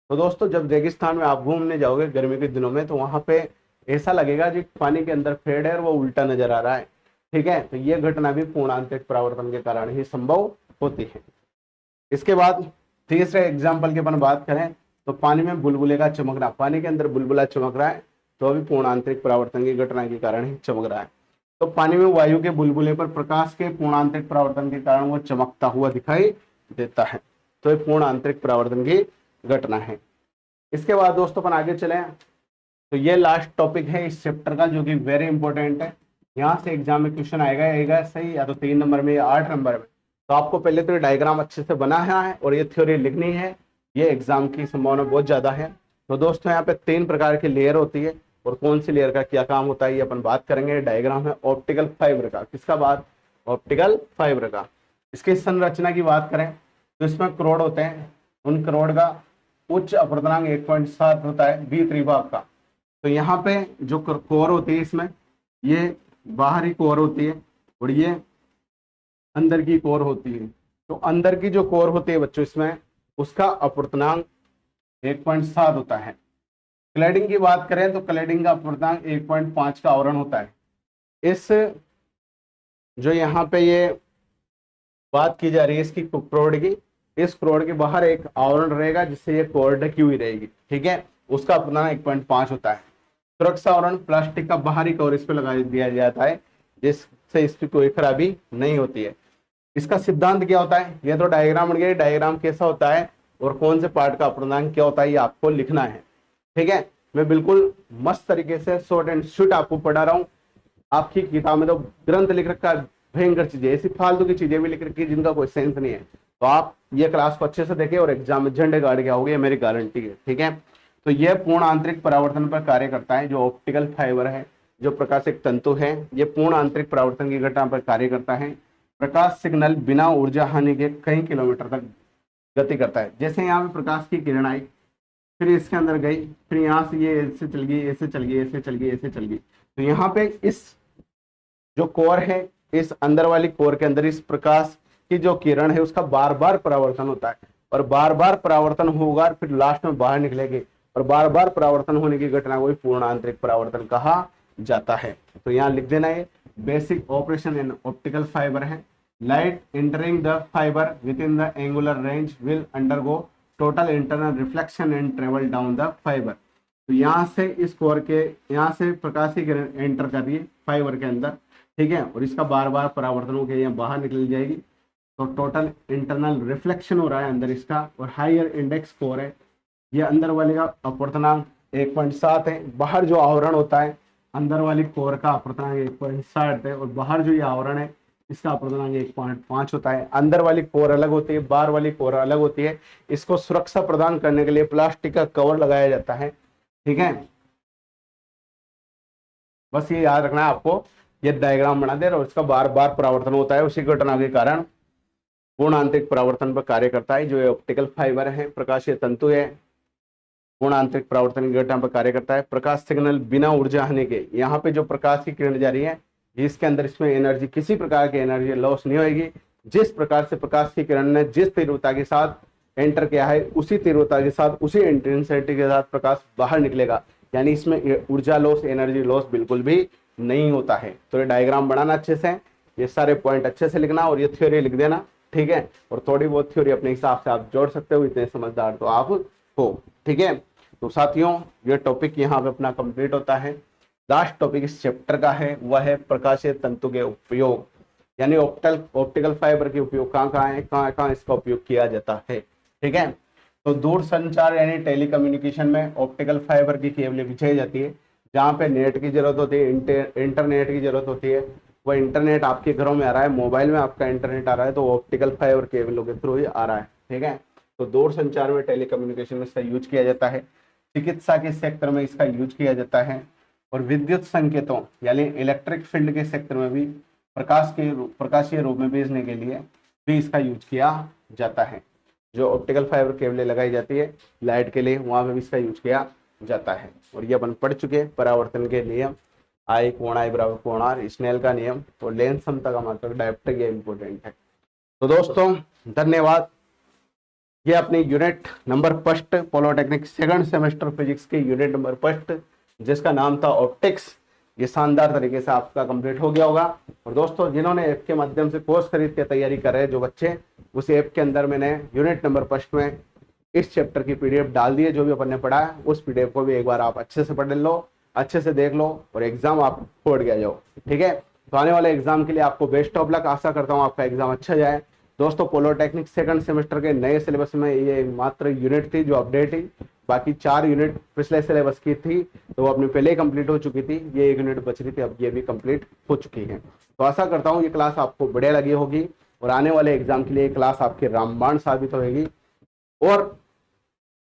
S1: तो दोस्तों जब रेगिस्तान में आप घूमने जाओगे गर्मी के दिनों में, तो वहां पे ऐसा लगेगा कि पानी के अंदर फेड है और वो उल्टा नजर आ रहा है। ठीक है, तो ये घटना भी पूर्ण आंतरिक परावर्तन के कारण ही संभव होती है। इसके बाद तीसरे एग्जाम्पल की अपन बात करें तो पानी में बुलबुले का चमकना, पानी के अंदर बुलबुला चमक रहा है, तो अभी पूर्ण आंतरिक परावर्तन की घटना के कारण ही चमक रहा है। तो पानी में वायु के बुलबुले पर प्रकाश के पूर्ण आंतरिक परावर्तन के कारण वो चमकता हुआ दिखाई देता है। तो ये पूर्ण आंतरिक परावर्तन की घटना है। इसके बाद दोस्तों अपन आगे चले, तो ये लास्ट टॉपिक है इस चैप्टर का, जो कि वेरी इंपॉर्टेंट है। यहाँ से एग्जाम में क्वेश्चन आएगा सही, या तो 3 नंबर में या 8 नंबर में। तो आपको पहले तो ये डायग्राम अच्छे से बनाना है और ये थ्योरी लिखनी है, ये एग्जाम की संभावना बहुत ज्यादा है। तो दोस्तों यहाँ पे 3 प्रकार की लेयर होती है, और कौन सी लेयर का क्या काम होता है ये अपन बात करेंगे। डायग्राम है ऑप्टिकल फाइबर का, किसका बात, ऑप्टिकल फाइबर का। इसकी संरचना की बात करें तो इसमें करोड़ होते हैं, उन करोड़ का उच्च अपवर्तनांक 1.7 होता है बी त्रिभाग का। तो यहाँ पे जो कोर होती है इसमें, ये बाहरी कोर होती है और ये अंदर की कोर होती है। तो अंदर की जो कोर होती है बच्चों, इसमें उसका अपवर्तनांक 1.7 होता है। क्लैडिंग की बात करें तो क्लैडिंग का अपवर्तनांक 1.5 का आवरण होता है। इस जो यहाँ पे ये बात की जा रही है इसकी कोर की, इस कोर के बाहर एक आवरण रहेगा जिससे ये कोर ढकी हुई रहेगी। ठीक है, उसका अपवर्तनांक 1.5 होता है। सुरक्षा आवरण प्लास्टिक का बाहरी कवर इस पे लगा दिया जाता है, जिससे इसकी कोई खराबी नहीं होती है। इसका सिद्धांत क्या होता है, ये तो डायग्राम बन गया, डायग्राम कैसा होता है और कौन से पार्ट का अपवर्तनांक क्या होता है ये आपको लिखना है। ठीक है, मैं बिल्कुल मस्त तरीके से शॉर्ट एंड स्वीट आपको पढ़ा रहा हूँ। आपकी किताब में तो ग्रंथ लिख रखा है भयंकर चीजें, ऐसी फालतू की चीजें भी लिख रखी है जिनका कोई सेंस नहीं है। तो आप ये क्लास को अच्छे से देखें और एग्जाम में झंडे गाड़ के आओगे, मेरी गारंटी है। ठीक है, तो यह पूर्ण आंतरिक परावर्तन पर कार्य करता है। जो ऑप्टिकल फाइबर है, जो प्रकाशिक तंतु है, ये पूर्ण आंतरिक परावर्तन की घटना पर कार्य करता है। प्रकाश सिग्नल बिना ऊर्जा हानि के कई किलोमीटर तक गति करता है। जैसे यहाँ पे प्रकाश की किरण आई, फिर इसके अंदर गई, फिर यहाँ से ये ऐसे चल गई, ऐसे चल गई, ऐसे चल गई, ऐसे चल गई। तो यहाँ पे इस जो कोर है, इस अंदर वाली कोर के अंदर इस प्रकाश की जो किरण है उसका बार बार परावर्तन होता है, और बार बार परावर्तन होगा फिर लास्ट में बाहर निकलेगी, और बार बार परावर्तन होने की घटना को पूर्ण आंतरिक परावर्तन कहा जाता है। तो यहाँ लिख देना, है basic operation in optical fibre है। Light entering the fibre within the angular range will undergo total internal reflection and travel down the fibre. तो यहाँ से इस कोर के, यहाँ से प्रकाश की किरण एंटर कर रही है फाइबर के अंदर। ठीक है, और इसका बार बार परावर्तन होकर यहाँ बाहर निकल जाएगी। तो टोटल इंटरनल रिफ्लेक्शन हो रहा है अंदर इसका, और हायर इंडेक्स कोर है, ये अंदर वाले का अपवर्तनांक 1.7 है। बाहर जो आवरण होता है अंदर वाली कोर का अपवर्तनांक 1.7 है, और बाहर जो ये आवरण है इसका अपवर्तनांक 1.5 होता है। अंदर वाली कोर अलग होती है, बाहर वाली कोर अलग होती है। इसको सुरक्षा प्रदान करने के लिए प्लास्टिक का कवर लगाया जाता है। ठीक है, बस ये याद रखना है आपको। ये डायग्राम बना दे और इसका बार बार परावर्तन होता है, उसी घटना के कारण पूर्ण आंतरिक परावर्तन पर कार्य करता है। जो ऑप्टिकल फाइबर है, प्रकाशीय तंतु है, पूर्ण आंतरिक परावर्तन की घटना पर कार्य करता है। प्रकाश सिग्नल बिना ऊर्जा हानि के, यहाँ पे जो प्रकाश की किरण जा रही है इसके अंदर इसमें एनर्जी, किसी प्रकार की एनर्जी लॉस नहीं होगी। जिस प्रकार से प्रकाश की किरण ने जिस तीव्रता के साथ एंटर किया है, उसी तीव्रता के साथ, उसी इंटेंसिटी के साथ प्रकाश बाहर निकलेगा। यानी इसमें ऊर्जा लॉस, एनर्जी लॉस बिल्कुल भी नहीं होता है। तो ये डायग्राम बनाना अच्छे से, ये सारे पॉइंट अच्छे से लिखना और ये थ्योरी लिख देना। ठीक है, और थोड़ी बहुत थ्योरी अपने हिसाब से आप जोड़ सकते हो, इतने समझदार तो आप हो। ठीक है, तो साथियों ये टॉपिक यहाँ पे अपना कंप्लीट होता है। लास्ट टॉपिक इस चैप्टर का है वह है प्रकाशीय तंतु के उपयोग, यानी ऑप्टिकल फाइबर के उपयोग कहाँ है, कहाँ इसका उपयोग किया जाता है। ठीक है, तो दूर संचार यानी टेलीकम्युनिकेशन में ऑप्टिकल फाइबर की केबलें बिछाई जाती है। जहाँ पे नेट की जरूरत होती है, इंटरनेट की जरूरत होती है, वह इंटरनेट आपके घरों में आ रहा है, मोबाइल में आपका इंटरनेट आ रहा है, तो ऑप्टिकल फाइबर केबलों के थ्रू ही आ रहा है। ठीक है, तो दूर संचार में टेलीकम्युनिकेशन में इसका यूज किया जाता है, चिकित्सा के सेक्टर में इसका यूज किया जाता है, और विद्युत संकेतों यानी इलेक्ट्रिक फील्ड के सेक्टर में भी प्रकाशीय रूप में भेजने के लिए भी इसका यूज किया जाता है। जो ऑप्टिकल फाइबर केबलें लगाई जाती है लाइट के लिए, वहां पे भी इसका यूज किया जाता है। और ये अपन पढ़ चुके परावर्तन के नियम, आई कोण आई बराबर कोण आर, स्नेल का नियम और लेंस समता का मात्रक डायोप्ट्रिक, ये इंपॉर्टेंट है। तो दोस्तों धन्यवाद। ये अपनी unit number first polytechnic second semester physics के यूनिट नंबर फर्स्ट जिसका नाम था ऑप्टिक्स, ये शानदार तरीके से आपका कंप्लीट हो गया होगा। और दोस्तों जिन्होंने ऐप के माध्यम से कोर्स खरीद के तैयारी कर रहे हैं जो बच्चे, उस ऐप के अंदर मैंने यूनिट नंबर फर्स्ट में इस चैप्टर की पीडीएफ डाल दी है। जो भी अपन ने पढ़ा है उस पीडीएफ को भी एक बार आप अच्छे से पढ़ लो, अच्छे से देख लो और एग्जाम आप फोड़ के जाओ। ठीक है, तो आने वाले एग्जाम के लिए आपको बेस्ट ऑफ लक। आशा करता हूँ आपका एग्जाम अच्छा जाए। दोस्तों पॉलिटेक्निक सेकंड सेमेस्टर के नए सिलेबस में ये मात्र यूनिट थी जो अपडेट थी, बाकी 4 यूनिट पिछले सिलेबस की थी तो वो अपनी पहले ही कंप्लीट हो चुकी थी, ये 1 यूनिट बच रही थी, अब ये भी कंप्लीट हो चुकी है। तो आशा करता हूँ ये क्लास आपको बढ़िया लगी होगी और आने वाले एग्जाम के लिए क्लास आपकी रामबाण साबित होगी। और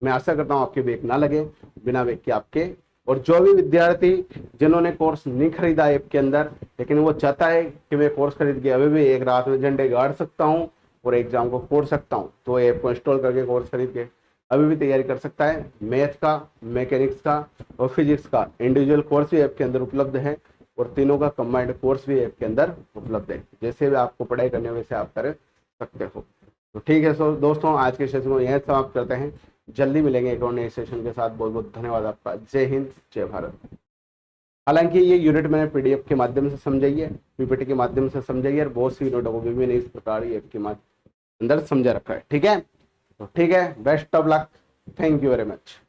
S1: मैं आशा करता हूँ आपके बेक ना लगे, बिना बेक के आपके। और जो भी विद्यार्थी जिन्होंने कोर्स नहीं खरीदा ऐप के अंदर, लेकिन वो चाहता है कि मैं कोर्स खरीद के अभी भी एक रात में झंडे गाड़ सकता हूँ और एग्जाम को फोड़ सकता हूँ, तो ऐप को इंस्टॉल करके कोर्स खरीद के अभी भी तैयारी कर सकता है। मैथ का, मैकेनिक्स का और फिजिक्स का इंडिविजुअल कोर्स भी ऐप के अंदर उपलब्ध है और तीनों का कंबाइंड कोर्स भी ऐप के अंदर उपलब्ध है। जैसे भी आपको पढ़ाई करने वैसे आप कर सकते हो। तो ठीक है सो दोस्तों, आज के सेशन को यहीं समाप्त करते हैं। जल्दी मिलेंगे एक और नए सेशन के साथ। बहुत बहुत धन्यवाद आपका। जय हिंद, जय भारत। हालांकि ये यूनिट मैंने पीडीएफ के माध्यम से समझाई है, पीपीटी के माध्यम से समझाई है और बहुत सी यूनिटों को भी मैंने इस प्रकार ऐप के अंदर समझा रखा है। ठीक है, तो ठीक है, best of luck, thank you very much.